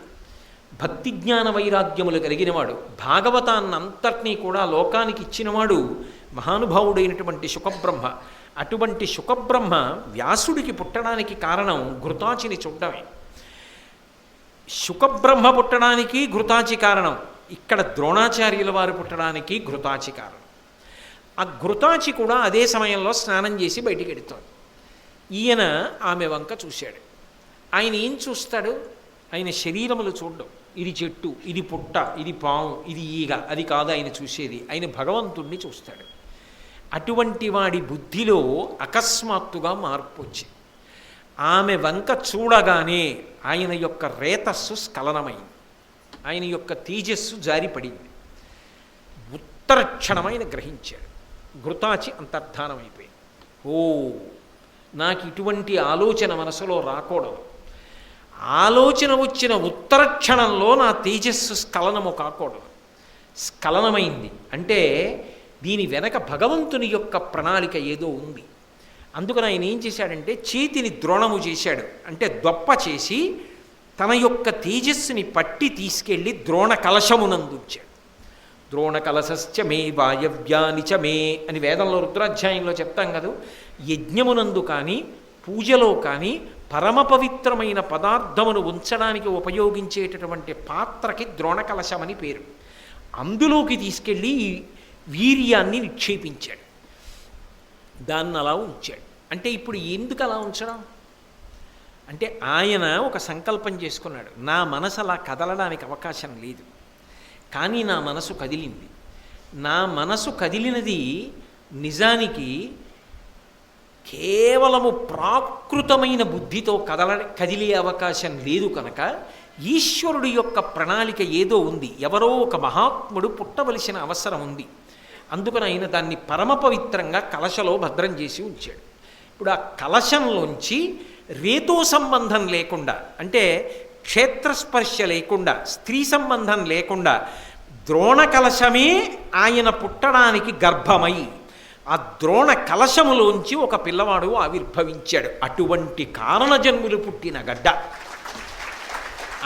[SPEAKER 1] భక్తి జ్ఞాన వైరాగ్యములు కలిగినవాడు. భాగవతాన్నంతటినీ కూడా లోకానికి ఇచ్చినవాడు మహానుభావుడైనటువంటి శుకబ్రహ్మ. అటువంటి శుకబ్రహ్మ వ్యాసుడికి పుట్టడానికి కారణం ఘృతాచిని చూడడమే. శుకబ్రహ్మ పుట్టడానికి ఘృతాచి కారణం. ఇక్కడ ద్రోణాచార్యుల వారు పుట్టడానికి ఘృతాచి కారణం. ఆ ఘృతాచి కూడా అదే సమయంలో స్నానం చేసి బయటికి వెడుతోంది. ఈయన ఆమె వంక చూశాడు. ఆయన ఏం చూస్తాడు? ఆయన శరీరములు చూడడం. ఇది చెట్టు, ఇది పుట్ట, ఇది పాము, ఇది ఈగ, అది కాదు ఆయన చూసేది. ఆయన భగవంతుణ్ణి చూస్తాడు. అటువంటి వాడి బుద్ధిలో అకస్మాత్తుగా మార్పు వచ్చింది. ఆమె వంక చూడగానే ఆయన యొక్క రేతస్సు స్ఖలనమైంది, ఆయన యొక్క తేజస్సు జారిపడింది. ఉత్తరక్షణమైన గ్రహించాడు. ఘృతాచి అంతర్ధానమైపోయింది. ఓ, నాకు ఇటువంటి ఆలోచన మనసులో రాకూడదు. ఆలోచన వచ్చిన ఉత్తరక్షణంలో నా తేజస్సు స్ఖలనము కాకూడదు. స్ఖలనమైంది అంటే దీని వెనక భగవంతుని యొక్క ప్రణాళిక ఏదో ఉంది. అందుకని ఆయన ఏం చేశాడంటే చేతిని ద్రోణము చేశాడు, అంటే దొప్ప చేసి తన యొక్క తేజస్సుని పట్టి తీసుకెళ్ళి ద్రోణ కలశమునందుంచాడు. ద్రోణ కలశశ్చ మే వాయవ్యాని చ మే అని వేదంలో రుద్రాధ్యాయంలో చెప్తాం కదా. యజ్ఞమునందు కానీ పూజలో కానీ పరమ పవిత్రమైన పదార్థమును ఉంచడానికి ఉపయోగించేటటువంటి పాత్రకి ద్రోణ కలశమని పేరు. అందులోకి తీసుకెళ్ళి వీర్యాన్ని నిక్షేపించాడు, దాన్ని అలా ఉంచాడు. అంటే ఇప్పుడు ఎందుకు అలా ఉంచడం అంటే ఆయన ఒక సంకల్పం చేసుకున్నాడు, నా మనసు అలా కదలడానికి అవకాశం లేదు, కానీ నా మనసు కదిలింది. నా మనసు కదిలినది నిజానికి కేవలము ప్రాకృతమైన బుద్ధితో కదిలే అవకాశం లేదు కనుక ఈశ్వరుడి యొక్క ప్రణాళిక ఏదో ఉంది, ఎవరో ఒక మహాత్ముడు పుట్టవలసిన అవసరం ఉంది. అందుకని ఆయన దాన్ని పరమ పవిత్రంగా కలశలో భద్రం చేసి ఉంచాడు. ఇప్పుడు ఆ కలశంలోంచి రేతో సంబంధం లేకుండా, అంటే క్షేత్రస్పర్శ లేకుండా, స్త్రీ సంబంధం లేకుండా ద్రోణ కలశమే ఆయన పుట్టడానికి గర్భమై ఆ ద్రోణ కలశములోంచి ఒక పిల్లవాడు ఆవిర్భవించాడు. అటువంటి కారణజన్ములు పుట్టిన గడ్డ.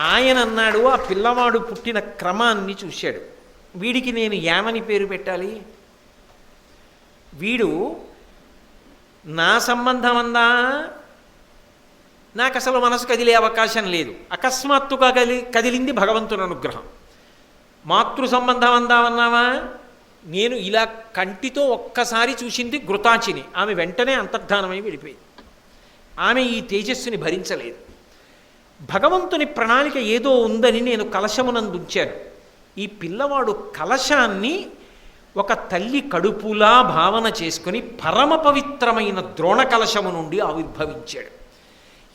[SPEAKER 1] ఆయన అన్నాడు, ఆ పిల్లవాడు పుట్టిన క్రమాన్ని చూశాడు, వీడికి నేను ఏమని పేరు పెట్టాలి? వీడు నా సంబంధం అందా? నాకు అసలు మనసు కదిలే అవకాశం లేదు, అకస్మాత్తుగా కదిలింది భగవంతుని అనుగ్రహం. మాతృ సంబంధం అందామన్నావా? నేను ఇలా కంటితో ఒక్కసారి చూసింది ఘృతాచిని, ఆమె వెంటనే అంతర్ధానమై వెళ్ళిపోయింది. ఆమె ఈ తేజస్సుని భరించలేదు. భగవంతుని ప్రణాళిక ఏదో ఉందని నేను కలశమునందుంచాను. ఈ పిల్లవాడు కలశాన్ని ఒక తల్లి కడుపులా భావన చేసుకుని పరమ పవిత్రమైన ద్రోణ కలశము నుండి ఆవిర్భవించాడు.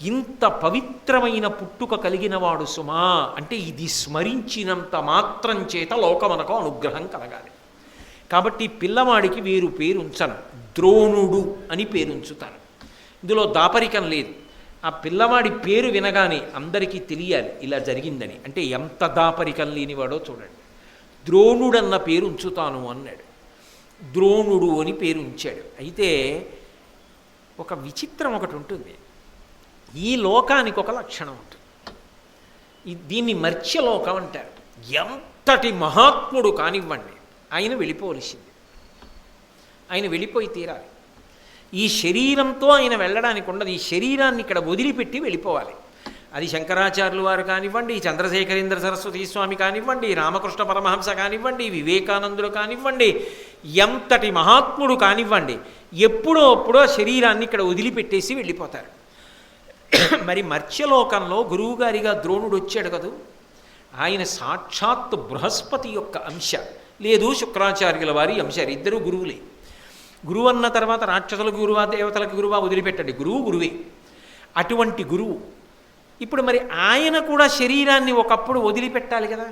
[SPEAKER 1] ఇంత పవిత్రమైన పుట్టుక కలిగినవాడు సుమా అంటే ఇది స్మరించినంత మాత్రం చేత లోకమనకు అనుగ్రహం కలగాలి. కాబట్టి పిల్లవాడికి వేరు పేరు ఉంచను, ద్రోణుడు అని పేరుంచుతాను. ఇందులో దాపరికం లేదు. ఆ పిల్లవాడి పేరు వినగానే అందరికీ తెలియాలి ఇలా జరిగిందని. అంటే ఎంత దాపరికం లేనివాడో చూడండి. ద్రోణుడన్న పేరు ఉంచుతాను అన్నాడు, ద్రోణుడు అని పేరు ఉంచాడు. అయితే ఒక విచిత్రం ఒకటి ఉంటుంది, ఈ లోకానికి ఒక లక్షణం ఉంటుంది. దీన్ని మర్త్యలోకం అంటారు. ఎంతటి మహాత్ముడు కానివ్వండి, ఆయన వెళ్ళిపోవలసింది, ఆయన వెళ్ళిపోయి తీరాలి. ఈ శరీరంతో ఆయన వెళ్ళడానికి ఉండదు, ఈ శరీరాన్ని ఇక్కడ వదిలిపెట్టి వెళ్ళిపోవాలి. అది శంకరాచార్యులు వారు కానివ్వండి, చంద్రశేఖరేంద్ర సరస్వతి స్వామి కానివ్వండి, రామకృష్ణ పరమహంస కానివ్వండి, వివేకానందుడు కానివ్వండి, ఎంతటి మహాత్ముడు కానివ్వండి, ఎప్పుడో అప్పుడో శరీరాన్ని ఇక్కడ వదిలిపెట్టేసి వెళ్ళిపోతారు. మరి మర్త్యలోకంలో గురువుగారిగా ద్రోణుడు వచ్చాడు కదూ, ఆయన సాక్షాత్ బృహస్పతి యొక్క అంశ, లేదు శుక్రాచార్యుల వారి అంశ. ఇద్దరు గురువులే. గురువు అన్న తర్వాత రాక్షసులకు గురువా దేవతలకు గురువా వదిలిపెట్టండి, గురువు గురువే. అటువంటి గురువు ఇప్పుడు మరి ఆయన కూడా శరీరాన్ని ఒకప్పుడు వదిలిపెట్టాలి కదా.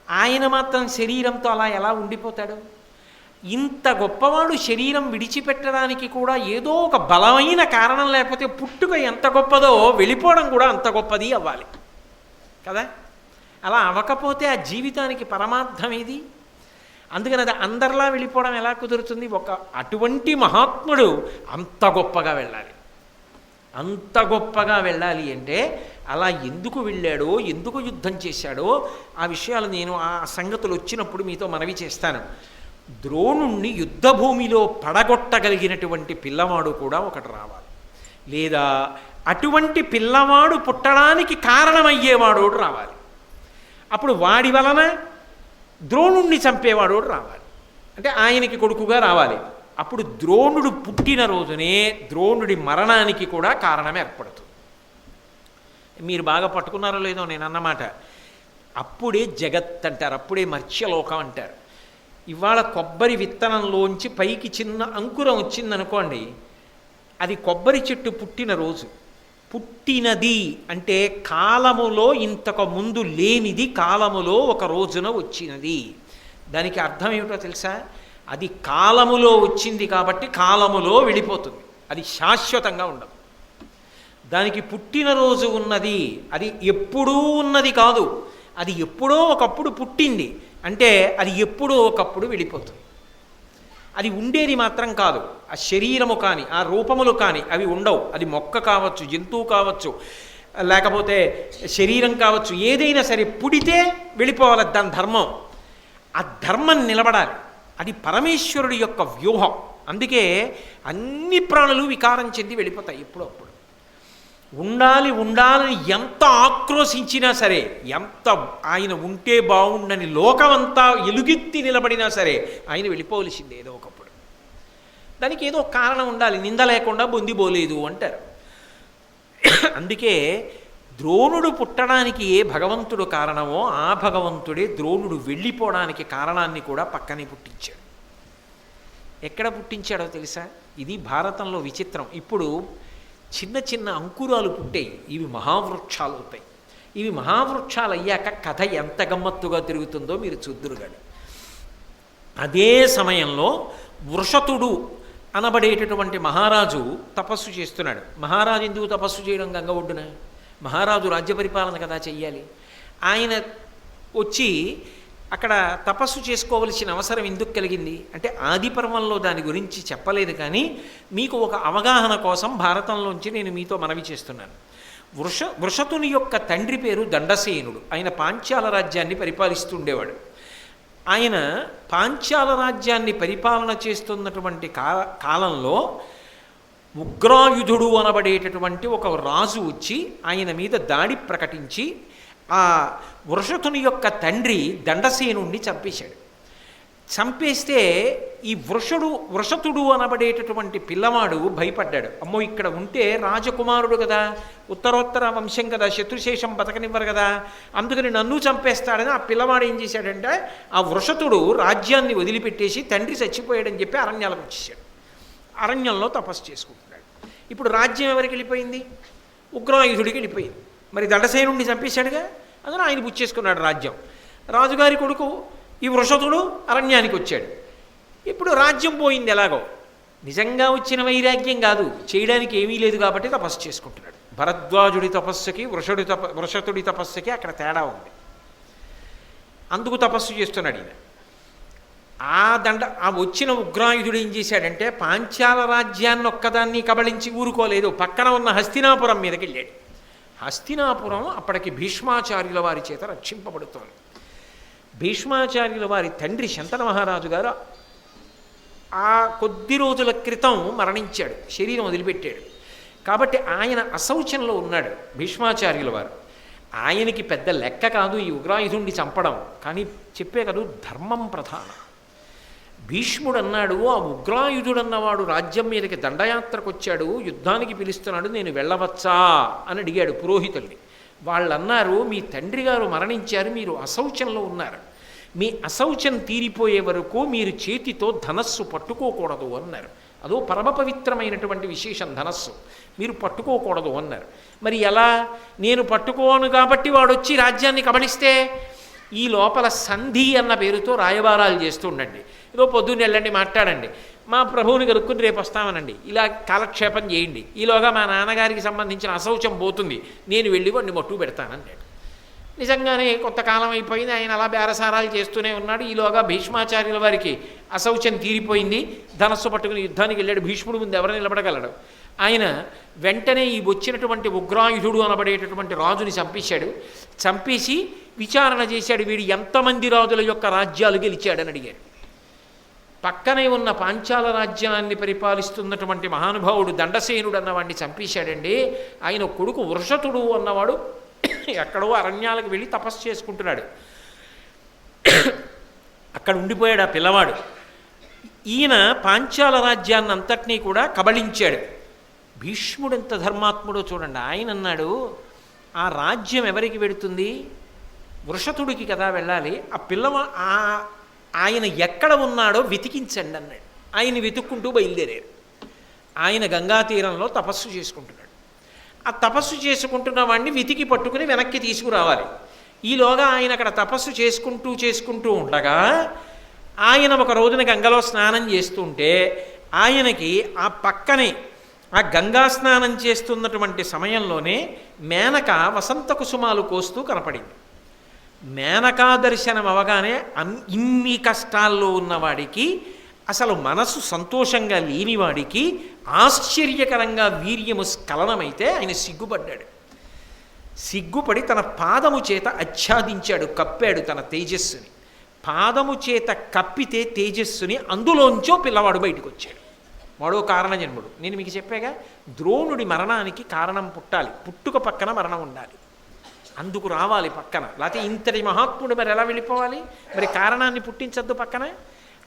[SPEAKER 1] ఆయన మాత్రం శరీరంతో అలా ఎలా ఉండిపోతాడు? ఇంత గొప్పవాడు శరీరం విడిచిపెట్టడానికి కూడా ఏదో ఒక బలమైన కారణం, లేకపోతే పుట్టుక ఎంత గొప్పదో వెళ్ళిపోవడం కూడా అంత గొప్పది అవ్వాలి కదా. అలా అవ్వకపోతే ఆ జీవితానికి పరమార్థం ఏది? అందుకని అది అందరిలా వెళ్ళిపోవడం ఎలా కుదురుతుంది? ఒక అటువంటి మహాత్ముడు అంత గొప్పగా వెళ్ళాలి. అంత గొప్పగా వెళ్ళాలి అంటే అలా ఎందుకు వెళ్ళాడో, ఎందుకు యుద్ధం చేశాడో ఆ విషయాలు నేను ఆ సంగతులు వచ్చినప్పుడు మీతో మనవి చేస్తాను. ద్రోణుణ్ణి యుద్ధభూమిలో పడగొట్టగలిగినటువంటి పిల్లవాడు కూడా ఒకటి రావాలి, లేదా అటువంటి పిల్లవాడు పుట్టడానికి కారణమయ్యేవాడు రావాలి. అప్పుడు వాడి వలన ద్రోణుణ్ణి చంపేవాడు రావాలి, అంటే ఆయనకి కొడుకుగా రావాలి. అప్పుడు ద్రోణుడు పుట్టిన రోజునే ద్రోణుడి మరణానికి కూడా కారణం ఏర్పడుతుంది. మీరు బాగా పట్టుకున్నారో లేదో నేను అన్నమాట. అప్పుడే జగత్ అంటారు, అప్పుడే మర్త్యలోకం అంటారు. ఇవాళ కొబ్బరి విత్తనంలోంచి పైకి చిన్న అంకురం వచ్చిందనుకోండి, అది కొబ్బరి చెట్టు పుట్టిన రోజు. పుట్టినది అంటే కాలములో ఇంతకు ముందు లేనిది కాలములో ఒక రోజున వచ్చినది. దానికి అర్థం ఏమిటో తెలుసా? అది కాలములో వచ్చింది కాబట్టి కాలములో వెళ్ళిపోతుంది, అది శాశ్వతంగా ఉండదు. దానికి పుట్టినరోజు ఉన్నది, అది ఎప్పుడూ ఉన్నది కాదు, అది ఎప్పుడో ఒకప్పుడు పుట్టింది అంటే అది ఎప్పుడో ఒకప్పుడు వెళ్ళిపోతుంది. అది ఉండేది మాత్రం కాదు. ఆ శరీరము కానీ ఆ రూపములు కానీ అవి ఉండవు. అది మొక్క కావచ్చు, జంతువు కావచ్చు, లేకపోతే శరీరం కావచ్చు, ఏదైనా సరే పుడితే వెళ్ళిపోవాలి. దాని ధర్మం, ఆ ధర్మం నిలబడాలి. అది పరమేశ్వరుడి యొక్క వ్యూహం. అందుకే అన్ని ప్రాణులు వికారం చెంది వెళ్ళిపోతాయి ఎప్పుడో అప్పుడు. ఉండాలి ఉండాలని ఎంత ఆక్రోశించినా సరే, ఎంత ఆయన ఉంటే బాగుండని లోకమంతా ఎలుగెత్తి నిలబడినా సరే ఆయన వెళ్ళిపోవలసిందే ఏదో ఒకప్పుడు. దానికి ఏదో కారణం ఉండాలి. నింద లేకుండా బొందిపోలేదు అంటారు. అందుకే ద్రోణుడు పుట్టడానికి ఏ భగవంతుడు కారణమో ఆ భగవంతుడే ద్రోణుడు వెళ్ళిపోవడానికి కారణాన్ని కూడా పక్కనే పుట్టించాడు. ఎక్కడ పుట్టించాడో తెలుసా? ఇది భారతంలో విచిత్రం. ఇప్పుడు చిన్న చిన్న అంకురాలు పుట్టాయి, ఇవి మహావృక్షాలు అవుతాయి. ఇవి మహావృక్షాలు అయ్యాక కథ ఎంత గమ్మత్తుగా తిరుగుతుందో మీరు చూద్దురుగాని. అదే సమయంలో వృషతుడు అనబడేటటువంటి మహారాజు తపస్సు చేస్తున్నాడు. మహారాజు ఎందుకు తపస్సు చేయడం గంగ ఒడ్డున? మహారాజు రాజ్య పరిపాలన కదా చెయ్యాలి. ఆయన వచ్చి అక్కడ తపస్సు చేసుకోవలసిన అవసరం ఎందుకు కలిగింది అంటే ఆది పర్వంలో దాని గురించి చెప్పలేదు, కానీ మీకు ఒక అవగాహన కోసం భారతంలోంచి నేను మీతో మనవి చేస్తున్నాను. వృషతుని యొక్క తండ్రి పేరు దండసేనుడు. ఆయన పాంచాల రాజ్యాన్ని పరిపాలిస్తుండేవాడు. ఆయన పాంచాల రాజ్యాన్ని పరిపాలన చేస్తున్నటువంటి కాలంలో ఉగ్రాయుధుడు అనబడేటటువంటి ఒక రాజు వచ్చి ఆయన మీద దాడి ప్రకటించి ఆ వృషతుని యొక్క తండ్రి దండసేనుణ్ణి చంపేశాడు. చంపేస్తే ఈ వృషతుడు అనబడేటటువంటి పిల్లవాడు భయపడ్డాడు. అమ్మో, ఇక్కడ ఉంటే రాజకుమారుడు కదా, ఉత్తరోత్తర వంశం కదా, శత్రుశేషం బతకనివ్వరు కదా, అందుకని నన్ను చంపేస్తాడని ఆ పిల్లవాడు ఏం చేశాడంటే ఆ వృషతుడు రాజ్యాన్ని వదిలిపెట్టేసి తండ్రి చచ్చిపోయాడని చెప్పి అరణ్యాలకు వచ్చేసాడు. అరణ్యంలో తపస్సు చేసుకుంటున్నాడు. ఇప్పుడు రాజ్యం ఎవరికి వెళ్ళిపోయింది? ఉగ్రాయుధుడికి వెళ్ళిపోయింది. మరి దండసేనుడిని చంపేశాడుగా, అందులో ఆయన పుచ్చేసుకున్నాడు రాజ్యం. రాజుగారి కొడుకు ఈ వృషతుడు అరణ్యానికి వచ్చాడు. ఇప్పుడు రాజ్యం పోయింది ఎలాగో. నిజంగా వచ్చిన వైరాగ్యం కాదు, చేయడానికి ఏమీ లేదు కాబట్టి తపస్సు చేసుకుంటున్నాడు. భరద్వాజుడి తపస్సుకి వృషతుడి తపస్సుకి అక్కడ తేడా ఉంది. అందుకు తపస్సు చేస్తున్నాడు ఈయన. ఆ వచ్చిన ఉగ్రాయుధుడు ఏం చేశాడంటే పాంచాల రాజ్యాన్ని ఒక్కదాన్ని కబళించి ఊరుకోలేదు, పక్కన ఉన్న హస్తినాపురం మీదకి వెళ్ళాడు. హస్తినాపురం అప్పటికి భీష్మాచార్యుల వారి చేత రక్షింపబడుతోంది. భీష్మాచార్యుల వారి తండ్రి శంతన మహారాజు గారు ఆ కొద్ది రోజుల క్రితం మరణించాడు, శరీరం వదిలిపెట్టాడు. కాబట్టి ఆయన అశౌచంలో ఉన్నాడు భీష్మాచార్యుల వారు. ఆయనకి పెద్ద లెక్క కాదు ఈ ఉగ్రాయుధుణ్ణి చంపడం, కానీ చెప్పే కదా ధర్మం ప్రధానం. భీష్ముడు అన్నాడు, ఆ ఉగ్రాయుధుడన్నవాడు రాజ్యం మీదకి దండయాత్రకు వచ్చాడు, యుద్ధానికి పిలుస్తున్నాడు, నేను వెళ్ళవచ్చా అని అడిగాడు పురోహితుల్ని. వాళ్ళు అన్నారు, మీ తండ్రి గారు మరణించారు, మీరు అశౌచంలో ఉన్నారు, మీ అశౌచం తీరిపోయే వరకు మీరు చేతితో ధనస్సు పట్టుకోకూడదు అన్నారు. అదో పరమ పవిత్రమైనటువంటి విశేషం ధనస్సు, మీరు పట్టుకోకూడదు అన్నారు. మరి ఎలా? నేను పట్టుకోను కాబట్టి వాడు వచ్చి రాజ్యాన్ని కబళిస్తే ఈ లోపల సంధి అన్న పేరుతో రాయబారాలు చేస్తూ ఉండండి. ఏదో పొద్దున్న వెళ్ళండి, మాట్లాడండి, మా ప్రభువుని కనుక్కుని రేపు వస్తామనండి, ఇలా కాలక్షేపం చేయండి, ఈలోగా మా నాన్నగారికి సంబంధించిన అశౌచం పోతుంది, నేను వెళ్ళి వాడిని మట్టు పెడతానన్నాడు. నిజంగానే కొంతకాలం అయిపోయింది, ఆయన అలా బేరసారాలు చేస్తూనే ఉన్నాడు. ఈలోగా భీష్మాచార్యుల వారికి అశౌచం తీరిపోయింది, ధనస్సు పట్టుకుని యుద్ధానికి వెళ్ళాడు. భీష్ముడు ముందు ఎవరు నిలబడగలడు? ఆయన వెంటనే ఈ వచ్చినటువంటి ఉగ్రాయుధుడు అనబడేటటువంటి రాజుని చంపేశాడు. చంపేసి విచారణ చేశాడు, వీడు ఎంతమంది రాజుల యొక్క రాజ్యాలు గెలిచాడని అడిగాడు. పక్కనే ఉన్న పాంచాల రాజ్యాన్ని పరిపాలిస్తున్నటువంటి మహానుభావుడు దండసేనుడు అన్నవాడిని చంపేశాడండి. ఆయన కొడుకు వృషతుడు అన్నవాడు ఎక్కడో అరణ్యాలకు వెళ్ళి తపస్సు చేసుకుంటున్నాడు. అక్కడ ఉండిపోయాడు ఆ పిల్లవాడు. ఈయన పాంచాల రాజ్యాన్ని అంతటినీ కూడా కబళించాడు. భీష్ముడు ఎంత ధర్మాత్ముడో చూడండి. ఆయన అన్నాడు, ఆ రాజ్యం ఎవరికి వెడుతుంది? వృషతుడికి కదా వెళ్ళాలి. ఆయన ఎక్కడ ఉన్నాడో వెతికించండి అన్నాడు. ఆయన వెతుక్కుంటూ బయలుదేరారు. ఆయన గంగా తీరంలో తపస్సు చేసుకుంటున్నాడు. ఆ తపస్సు చేసుకుంటున్న వాడిని వెతికి పట్టుకుని వెనక్కి తీసుకురావాలి. ఈలోగా ఆయన అక్కడ తపస్సు చేసుకుంటూ ఉండగా ఆయన ఒక రోజున గంగలో స్నానం చేస్తుంటే ఆయనకి ఆ పక్కనే ఆ గంగా స్నానం చేస్తున్నటువంటి సమయంలోనే మేనక వసంత కుసుమాలు కోస్తూ కనపడింది. మేనకా దర్శనం అవగానే ఇన్ని కష్టాల్లో ఉన్నవాడికి, అసలు మనసు సంతోషంగా లేనివాడికి ఆశ్చర్యకరంగా వీర్యము స్ఖలనమైతే ఆయన సిగ్గుపడ్డాడు. సిగ్గుపడి తన పాదము చేత ఆచ్ఛాదించాడు, కప్పాడు తన తేజస్సుని. పాదము చేత కప్పితే తేజస్సుని అందులోంచో పిల్లవాడు బయటకు వచ్చాడు. వాడో కారణజన్ముడు. నేను మీకు చెప్పాగా, ద్రోణుడి మరణానికి కారణం పుట్టాలి, పుట్టుక పక్కన మరణం ఉండాలి, అందుకు రావాలి పక్కన. లేకపోతే ఇంతటి మహాత్ముడు మరి ఎలా వెళ్ళిపోవాలి? మరి కారణాన్ని పుట్టించద్దు పక్కన.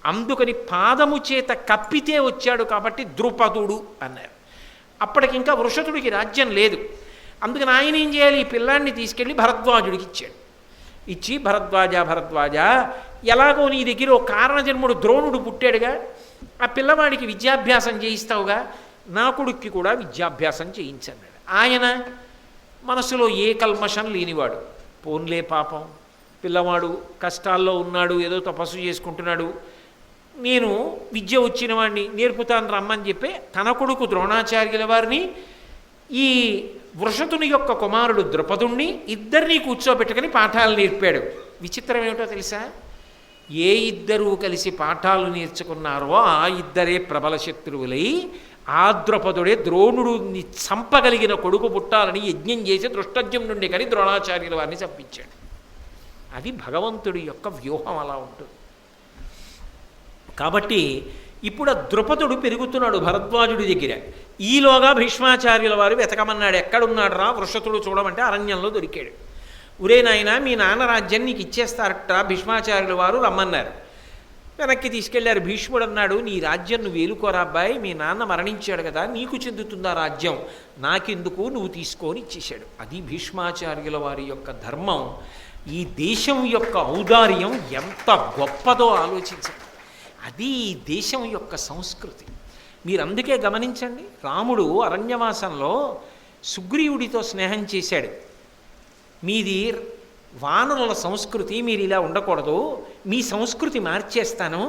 [SPEAKER 1] అందుకని పాదము చేత కప్పితే వచ్చాడు కాబట్టి ద్రుపదుడు అన్నారు. అప్పటికింకా వృషతుడికి రాజ్యం లేదు. అందుకని ఆయన ఏం చేయాలి? ఈ పిల్లాన్ని తీసుకెళ్ళి భరద్వాజుడికి ఇచ్చాడు. ఇచ్చి భరద్వాజ ఎలాగో నీ దగ్గర ఓ కారణజన్ముడు ద్రోణుడు పుట్టాడుగా, ఆ పిల్లవాడికి విద్యాభ్యాసం చేయిస్తావుగా, నా కొడుక్కి కూడా విద్యాభ్యాసం చేయించన్నాడు. ఆయన మనసులో ఏ కల్మషం లేనివాడు. పోన్లే పాపం పిల్లవాడు కష్టాల్లో ఉన్నాడు, ఏదో తపస్సు చేసుకుంటున్నాడు, నేను విద్య వచ్చిన వాడిని నేర్పుతాను రమ్మని చెప్పి తన కొడుకు ద్రోణాచార్యుల వారిని ఈ వృషతుని యొక్క కుమారుడు ద్రుపదుణ్ణి ఇద్దరినీ కూర్చోబెట్టుకుని పాఠాలు నేర్పాడు. విచిత్రం ఏమిటో తెలుసా? ఏ ఇద్దరూ కలిసి పాఠాలు నేర్చుకున్నారో ఆ ఇద్దరే ప్రబల శత్రువులై ఆ ద్రుపదుడే ద్రోణుడిని చంపగలిగిన కొడుకు పుట్టాలని యజ్ఞం చేసి దృష్టజ్ఞం నుండి కానీ ద్రోణాచార్యుల వారిని చంపించాడు. అది భగవంతుడి యొక్క వ్యూహం అలా ఉంటుంది. కాబట్టి ఇప్పుడు ఆ ద్రుపదుడు పెరుగుతున్నాడు భరద్వాజుడి దగ్గర. ఈలోగా భీష్మాచార్యుల వారు వెతకమన్నాడు. ఎక్కడున్నాడు రా వృషతుడు చూడమంటే అరణ్యంలో దొరికాడు. ఒరే నాయన, మీ నాన్న రాజ్యం నీకు ఇచ్చేస్తారట భీష్మాచార్యుల వారు రమ్మన్నారు. వెనక్కి తీసుకెళ్లారు. భీష్ముడు అన్నాడు, నీ రాజ్యం నువ్వు వేలుకోరా అబ్బాయి, మీ నాన్న మరణించాడు కదా, నీకు చెందుతుందా రాజ్యం, నాకెందుకు, నువ్వు తీసుకొని ఇచ్చేశాడు. అది భీష్మాచార్యుల వారి యొక్క ధర్మం. ఈ దేశం యొక్క ఔదార్యం ఎంత గొప్పదో ఆలోచించండి. అది ఈ దేశం యొక్క సంస్కృతి. మీరు అందుకే గమనించండి, రాముడు అరణ్యవాసంలో సుగ్రీవుడితో స్నేహం చేశాడు. మీది వానరుల సంస్కృతి, మీరు ఇలా ఉండకూడదు, మీ సంస్కృతి మార్చేస్తాను,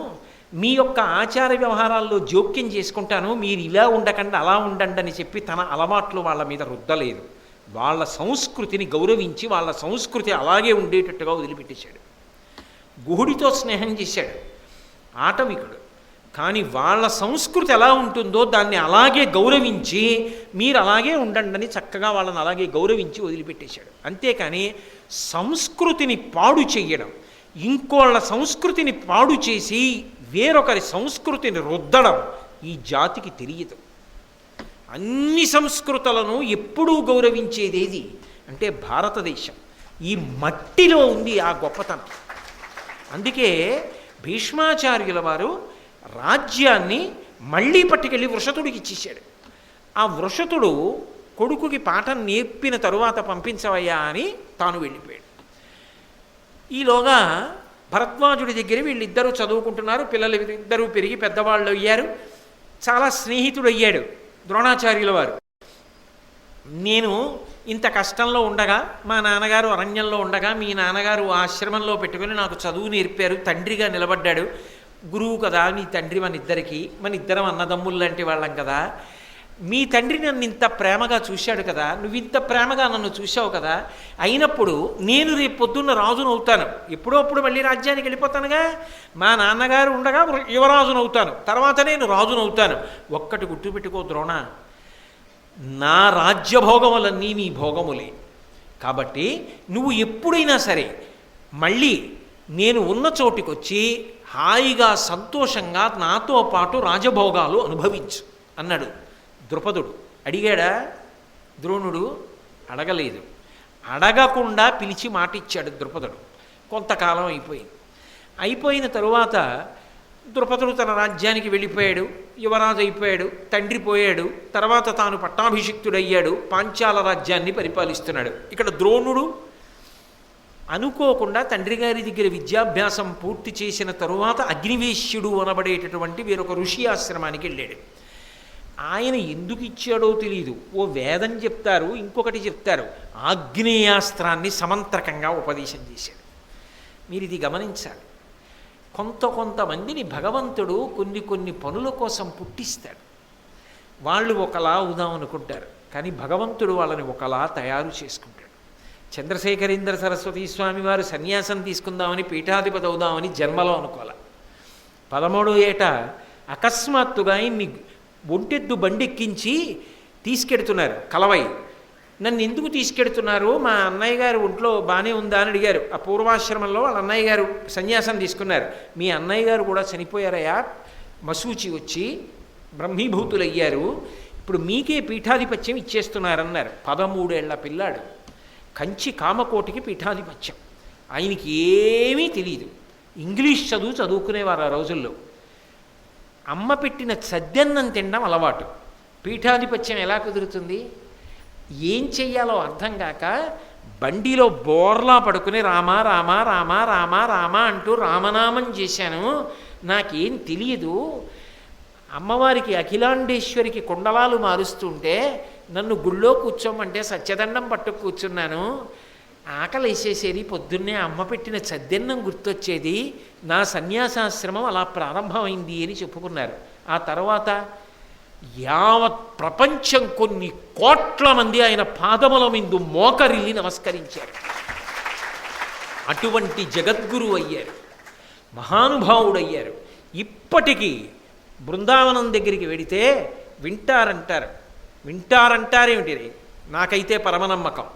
[SPEAKER 1] మీ యొక్క ఆచార వ్యవహారాల్లో జోక్యం చేసుకుంటాను, మీరు ఇలా ఉండకండి అలా ఉండండి అని చెప్పి తన అలవాట్లు వాళ్ళ మీద రుద్దలేదు. వాళ్ళ సంస్కృతిని గౌరవించి వాళ్ళ సంస్కృతి అలాగే ఉండేటట్టుగా వదిలిపెట్టేశాడు. గుహుడితో స్నేహం చేశాడు, ఆటవికుడు, కానీ వాళ్ళ సంస్కృతి ఎలా ఉంటుందో దాన్ని అలాగే గౌరవించి మీరు అలాగే ఉండండి అని చక్కగా వాళ్ళని అలాగే గౌరవించి వదిలిపెట్టేశాడు. అంతేకాని సంస్కృతిని పాడు చెయ్యడం, ఇంకోళ్ళ సంస్కృతిని పాడు చేసి వేరొకరి సంస్కృతిని రుద్దడం ఈ జాతికి తెలియదు. అన్ని సంస్కృతులను ఎప్పుడూ గౌరవించేదేది అంటే భారతదేశం. ఈ మట్టిలో ఉంది ఆ గొప్పతనం. అందుకే భీష్మాచార్యుల వారు రాజ్యాన్ని మళ్ళీ పట్టుకెళ్ళి వృషతుడికి ఇచ్చేశాడు. ఆ వృషతుడు కొడుకుకి పాఠం నేర్పిన తరువాత పంపించవయ్యా అని తాను వెళ్ళిపోయాడు. ఈలోగా భరద్వాజుడి దగ్గర వీళ్ళిద్దరూ చదువుకుంటున్నారు. పిల్లలు ఇద్దరూ పెరిగి పెద్దవాళ్ళు అయ్యారు. చాలా స్నేహితుడు అయ్యాడు ద్రోణాచార్యుల వారు. నేను ఇంత కష్టంలో ఉండగా, మా నాన్నగారు అరణ్యంలో ఉండగా మీ నాన్నగారు ఆశ్రమంలో పెట్టుకుని నాకు చదువు నేర్పారు, తండ్రిగా నిలబడ్డాడు. గురువు కదా నీ తండ్రి, మన ఇద్దరం అన్నదమ్ములు లాంటి వాళ్ళం కదా, మీ తండ్రి నన్ను ఇంత ప్రేమగా చూశాడు కదా, నువ్వు ఇంత ప్రేమగా నన్ను చూశావు కదా, అయినప్పుడు నేను రేపు పొద్దున్న రాజును అవుతాను, ఎప్పుడో అప్పుడు మళ్ళీ రాజ్యానికి వెళ్ళిపోతానుగా, మా నాన్నగారు ఉండగా యువరాజును అవుతాను, తర్వాత నేను రాజును అవుతాను. ఒక్కటి గుర్తుపెట్టుకో ద్రోణ, నా రాజ్యభోగములన్నీ నీ భోగములే. కాబట్టి నువ్వు ఎప్పుడైనా సరే మళ్ళీ నేను ఉన్న చోటికొచ్చి హాయిగా సంతోషంగా నాతో పాటు రాజభోగాలు అనుభవించు అన్నాడు ద్రుపదుడు. అడిగాడా ద్రోణుడు? అడగలేదు. అడగకుండా పిలిచి మాటిచ్చాడు ద్రుపదుడు. కొంతకాలం అయిపోయిన తరువాత ద్రుపదుడు తన రాజ్యానికి వెళ్ళిపోయాడు, యువరాజు అయిపోయాడు, తండ్రి పోయాడు, తర్వాత తాను పట్టాభిషిక్తుడయ్యాడు, పాంచాల రాజ్యాన్ని పరిపాలిస్తున్నాడు. ఇక్కడ ద్రోణుడు అనుకోకుండా తండ్రి గారి దగ్గర విద్యాభ్యాసం పూర్తి చేసిన తరువాత అగ్నివేశ్యుడు అనబడేటటువంటి వేరొక ఋషి ఆశ్రమానికి వెళ్ళాడు. ఆయన ఎందుకు ఇచ్చాడో తెలియదు. ఓ వేదం చెప్తారు, ఇంకొకటి చెప్తారు. ఆగ్నేయాస్త్రాన్ని సమంత్రకంగా ఉపదేశం చేశాడు. మీరు ఇది గమనించాలి. కొంతమందిని భగవంతుడు కొన్ని పనుల కోసం పుట్టిస్తాడు. వాళ్ళు ఒకలా అవుదాం అనుకుంటారు, కానీ భగవంతుడు వాళ్ళని ఒకలా తయారు చేసుకుంటాడు. చంద్రశేఖరేంద్ర సరస్వతి స్వామి వారు సన్యాసం తీసుకుందామని పీఠాధిపతి అవుదామని జన్మలో అనుకోవాలి. 13వ ఏట అకస్మాత్తుగా ఇన్ని ఒంటెద్దు బండెక్కించి తీసుకెడుతున్నారు కలవై. నన్ను ఎందుకు తీసుకెడుతున్నారు? మా అన్నయ్య గారు ఒంట్లో బాగానే ఉందా అని అడిగారు. ఆ పూర్వాశ్రమంలో వాళ్ళ అన్నయ్య గారు సన్యాసం తీసుకున్నారు. మీ అన్నయ్య గారు కూడా చనిపోయారయ్యా, మసూచి వచ్చి బ్రహ్మీభూతులయ్యారు, ఇప్పుడు మీకే పీఠాధిపత్యం ఇచ్చేస్తున్నారన్నారు. 13 ఏళ్ల పిల్లాడు, కంచి కామకోటికి పీఠాధిపత్యం. ఆయనకి ఏమీ తెలియదు. ఇంగ్లీష్ చదువుకునేవారు ఆ రోజుల్లో. అమ్మ పెట్టిన సద్దన్నం తినడం అలవాటు. పీఠాధిపత్యం ఎలా కుదురుతుంది? ఏం చెయ్యాలో అర్థం కాక బండిలో బోర్లా పడుకుని రామ రామ రామ రామ రామ అంటూ రామనామం చేశాను. నాకేం తెలియదు. అమ్మవారికి అఖిలాండేశ్వరికి కుండలాలు మారుస్తుంటే నన్ను గుళ్ళో కూర్చోమంటే సత్యదండం పట్టు కూర్చున్నాను. ఆకలి వేసేసేది, పొద్దున్నే అమ్మ పెట్టిన సద్దెన్నం గుర్తొచ్చేది. నా సన్యాసాశ్రమం అలా ప్రారంభమైంది అని చెప్పుకున్నారు. ఆ తర్వాత యావత్ ప్రపంచం కొన్ని కోట్ల మంది ఆయన పాదముల ముందు మోకరిల్లి నమస్కరించారు. అటువంటి జగద్గురు అయ్యారు, మహానుభావుడయ్యారు. ఇప్పటికీ బృందావనం దగ్గరికి వెడితే వింటారంటారేమిటి? నాకైతే పరమనమ్మకం.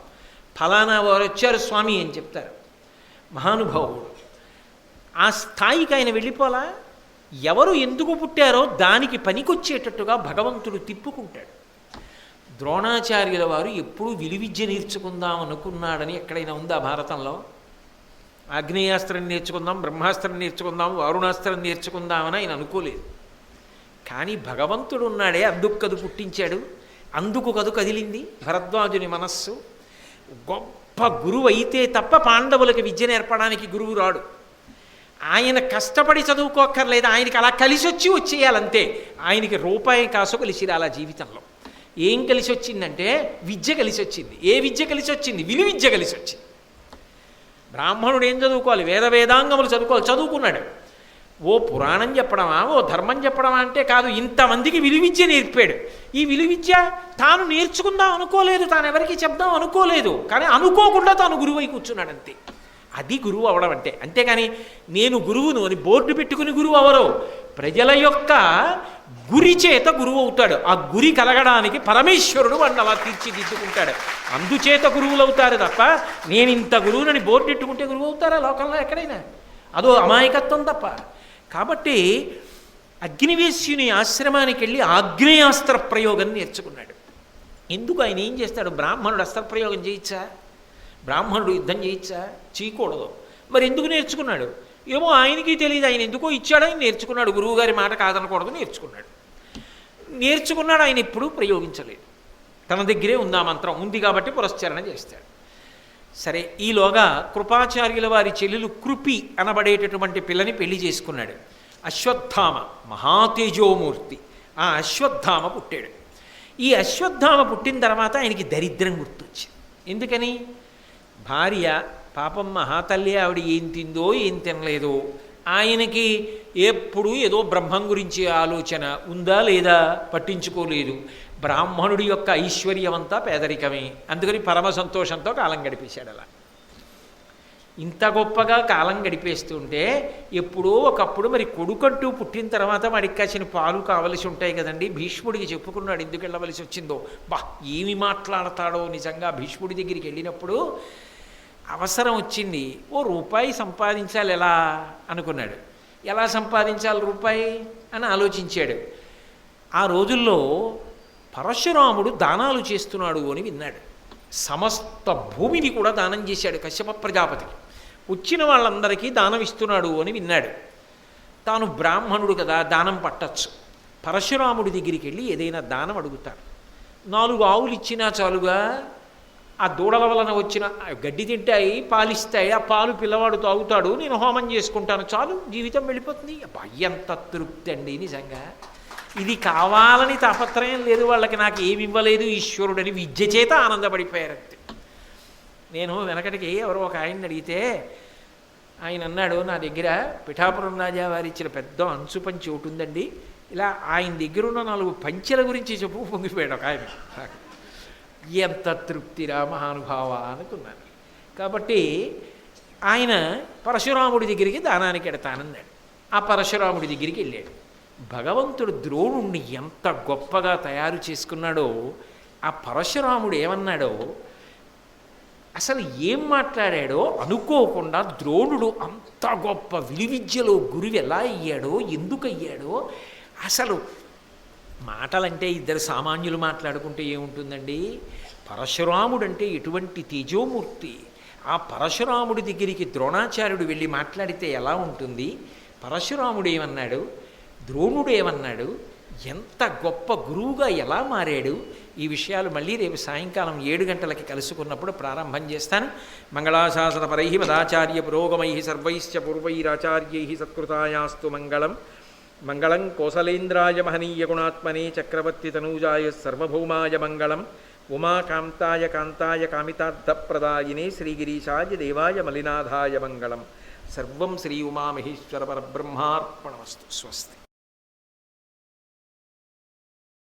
[SPEAKER 1] ఫలానా వారు వచ్చారు స్వామి అని చెప్తారు. మహానుభావుడు. ఆ స్థాయికి ఆయన వెళ్ళిపోలా. ఎవరు ఎందుకు పుట్టారో దానికి పనికొచ్చేటట్టుగా భగవంతుడు తిప్పుకుంటాడు. ద్రోణాచార్యుల వారు ఎప్పుడూ విలువిద్య నేర్చుకుందాం అనుకున్నాడని ఎక్కడైనా ఉందా భారతంలో? ఆగ్నేయాస్త్రం నేర్చుకుందాం, బ్రహ్మాస్త్రం నేర్చుకుందాం, వారుణాస్త్రం నేర్చుకుందామని ఆయన అనుకోలేదు. కానీ భగవంతుడు ఉన్నాడే, అందుకు కదు పుట్టించాడు, అందుకు కదు కదిలింది భరద్వాజుని మనస్సు. గొప్ప గురువు అయితే తప్ప పాండవులకి విద్య నేర్పడానికి గురువు రాడు. ఆయన కష్టపడి చదువుకోక్కర్లేదు, ఆయనకి అలా కలిసి వచ్చేయాలంతే. ఆయనకి రూపాయి కాసు కలిసి రాలా జీవితంలో. ఏం కలిసి వచ్చిందంటే విద్య కలిసి వచ్చింది. ఏ విద్య కలిసి వచ్చింది? విలువిద్య కలిసి వచ్చింది. బ్రాహ్మణుడు ఏం చదువుకోవాలి? వేదాంగములు చదువుకున్నాడు. ఓ పురాణం చెప్పడమా, ఓ ధర్మం చెప్పడమా అంటే కాదు, ఇంతమందికి విలువిద్య నేర్పాడు. ఈ విలువిద్య తాను నేర్చుకుందాం అనుకోలేదు, తాను ఎవరికి చెప్దాం అనుకోలేదు, కానీ అనుకోకుండా తాను గురువై కూర్చున్నాడు అంతే. అది గురువు అవడం అంటే. అంతేకాని నేను గురువును అని బోర్డు పెట్టుకుని గురువు అవరు. ప్రజల యొక్క గురి చేత గురువు అవుతాడు. ఆ గురి కలగడానికి పరమేశ్వరుడు వాడిని అలా తీర్చిదిద్దుకుంటాడు. అందుచేత గురువులు అవుతారు తప్ప నేను ఇంత గురువునని బోర్డు పెట్టుకుంటే గురువు అవుతారా లోకంలో ఎక్కడైనా? అదో అమాయకత్వం తప్ప. కాబట్టి అగ్నివేశ్యుని ఆశ్రమానికి వెళ్ళి ఆగ్నేయాస్త్ర ప్రయోగం నేర్చుకున్నాడు. ఎందుకు? ఆయన ఏం చేస్తాడు? బ్రాహ్మణుడు అస్త్రప్రయోగం చేయొచ్చా? బ్రాహ్మణుడు యుద్ధం చేయొచ్చా? చేయకూడదు. మరి ఎందుకు నేర్చుకున్నాడు? ఏమో ఆయనకి తెలియదు. ఆయన ఎందుకో ఇచ్చాడు, ఆయన నేర్చుకున్నాడు. గురువుగారి మాట కాదనకూడదు, నేర్చుకున్నాడు. ఆయన ఎప్పుడూ ప్రయోగించలేదు. తన దగ్గరే ఉంది ఆ మంత్రం, ఉంది కాబట్టి పురస్చరణ చేస్తాడు. సరే, ఈలోగా కృపాచార్యుల వారి చెల్లెలు కృపి అనబడేటటువంటి పిల్లని పెళ్లి చేసుకున్నాడు. అశ్వత్థామ మహాతేజోమూర్తి. ఆ అశ్వత్థామ పుట్టాడు. ఈ అశ్వత్థామ పుట్టిన తర్వాత ఆయనకి దరిద్రం గుర్తొచ్చింది. ఎందుకని? భార్య పాపం మహాతల్లి, ఆవిడ ఏం తిందో ఏం తినలేదో, ఆయనకి ఎప్పుడూ ఏదో బ్రహ్మం గురించి ఆలోచన ఉందా లేదా పట్టించుకోలేదు. బ్రాహ్మణుడి యొక్క ఐశ్వర్యమంతా పేదరికమే. అందుకని పరమ సంతోషంతో కాలం గడిపేశాడు. అలా ఇంత గొప్పగా కాలం గడిపేస్తుంటే ఎప్పుడో ఒకప్పుడు మరి కొడుకంటూ పుట్టిన తర్వాత వాడికి కాసిన పాలు కావలసి ఉంటాయి కదండి. భీష్ముడికి చెప్పుకున్నాడు ఎందుకు వెళ్ళవలసి వచ్చిందో. ఏమి మాట్లాడతాడో నిజంగా. భీష్ముడి దగ్గరికి వెళ్ళినప్పుడు అవసరం వచ్చింది, ఓ రూపాయి సంపాదించాలి ఎలా అనుకున్నాడు. ఎలా సంపాదించాలి రూపాయి అని ఆలోచించాడు. ఆ రోజుల్లో పరశురాముడు దానాలు చేస్తున్నాడు అని విన్నాడు. సమస్త భూమిని కూడా దానం చేశాడు కశ్యప ప్రజాపతికి. వచ్చిన వాళ్ళందరికీ దానం ఇస్తున్నాడు అని విన్నాడు. తాను బ్రాహ్మణుడు కదా, దానం పట్టచ్చు. పరశురాముడి దగ్గరికి వెళ్ళి ఏదైనా దానం అడుగుతాడు. 4 ఆవులు ఇచ్చినా చాలుగా. ఆ దూడల వలన వచ్చిన గడ్డి తింటాయి, పాలిస్తాయి, ఆ పాలు పిల్లవాడు తాగుతాడు, నేను హోమం చేసుకుంటాను, చాలు, జీవితం వెళ్ళిపోతుంది. అబ్బా, ఎంత తృప్తి అండి నిజంగా. ఇది కావాలని తాపత్రయం లేదు వాళ్ళకి, నాకు ఏమి ఇవ్వలేదు ఈశ్వరుడని విద్య చేత ఆనందపడిపోయారు అంతే. నేను వెనకటికి ఎవరో ఒక ఆయన్ని అడిగితే ఆయన అన్నాడు, నా దగ్గర పిఠాపురం రాజా వారి ఇచ్చిన పెద్ద అంచు పంచి ఒకటి ఉందండి, ఇలా ఆయన దగ్గర ఉన్న 4 పంచెల గురించి చెప్పు పొంగిపోయాడు ఒక ఆయన. ఎంత తృప్తిరా మహానుభావ అనుకున్నాను. కాబట్టి ఆయన పరశురాముడి దగ్గరికి దానానికి ఎడతానన్నాడు. ఆ పరశురాముడి దగ్గరికి వెళ్ళాడు. భగవంతుడు ద్రోణుణ్ణి ఎంత గొప్పగా తయారు చేసుకున్నాడో, ఆ పరశురాముడు ఏమన్నాడో, అసలు ఏం మాట్లాడాడో అనుకోకుండా ద్రోణుడు అంత గొప్ప విలువిద్యలో గురువు ఎలా అయ్యాడో, ఎందుకు అయ్యాడో, అసలు మాటలంటే ఇద్దరు సామాన్యులు మాట్లాడుకుంటే ఏముంటుందండి. పరశురాముడు అంటే ఎటువంటి తేజోమూర్తి. ఆ పరశురాముడి దగ్గరికి ద్రోణాచార్యుడు వెళ్ళి మాట్లాడితే ఎలా ఉంటుంది, పరశురాముడు ఏమన్నాడు, ద్రోణుడు ఏమన్నాడు, ఎంత గొప్ప గురువుగా ఎలా మారాడు, ఈ విషయాలు మళ్ళీ రేపు సాయంకాలం 7 గంటలకి కలుసుకున్నప్పుడు ప్రారంభం చేస్తాను. మంగళాశాసన పరై మదాచార్య పురోగమై సర్వైశ్చ పూర్వైరాచార్యై సత్కృతాయాస్తు మంగళం. మంగళం కోసలేంద్రాయ మహనీయ గుణాత్మనే చక్రవర్తి తనూజాయ సర్వభౌమాయ మంగళం. ఉమాకాంతాయ కాంతాయ కామితార్థప్రదాయినే శ్రీగిరీశాయ దేవాయ మలినాథాయ మంగళం. సర్వం శ్రీ ఉమామహేశ్వర పరబ్రహ్మార్పణమస్తు. స్వస్తి.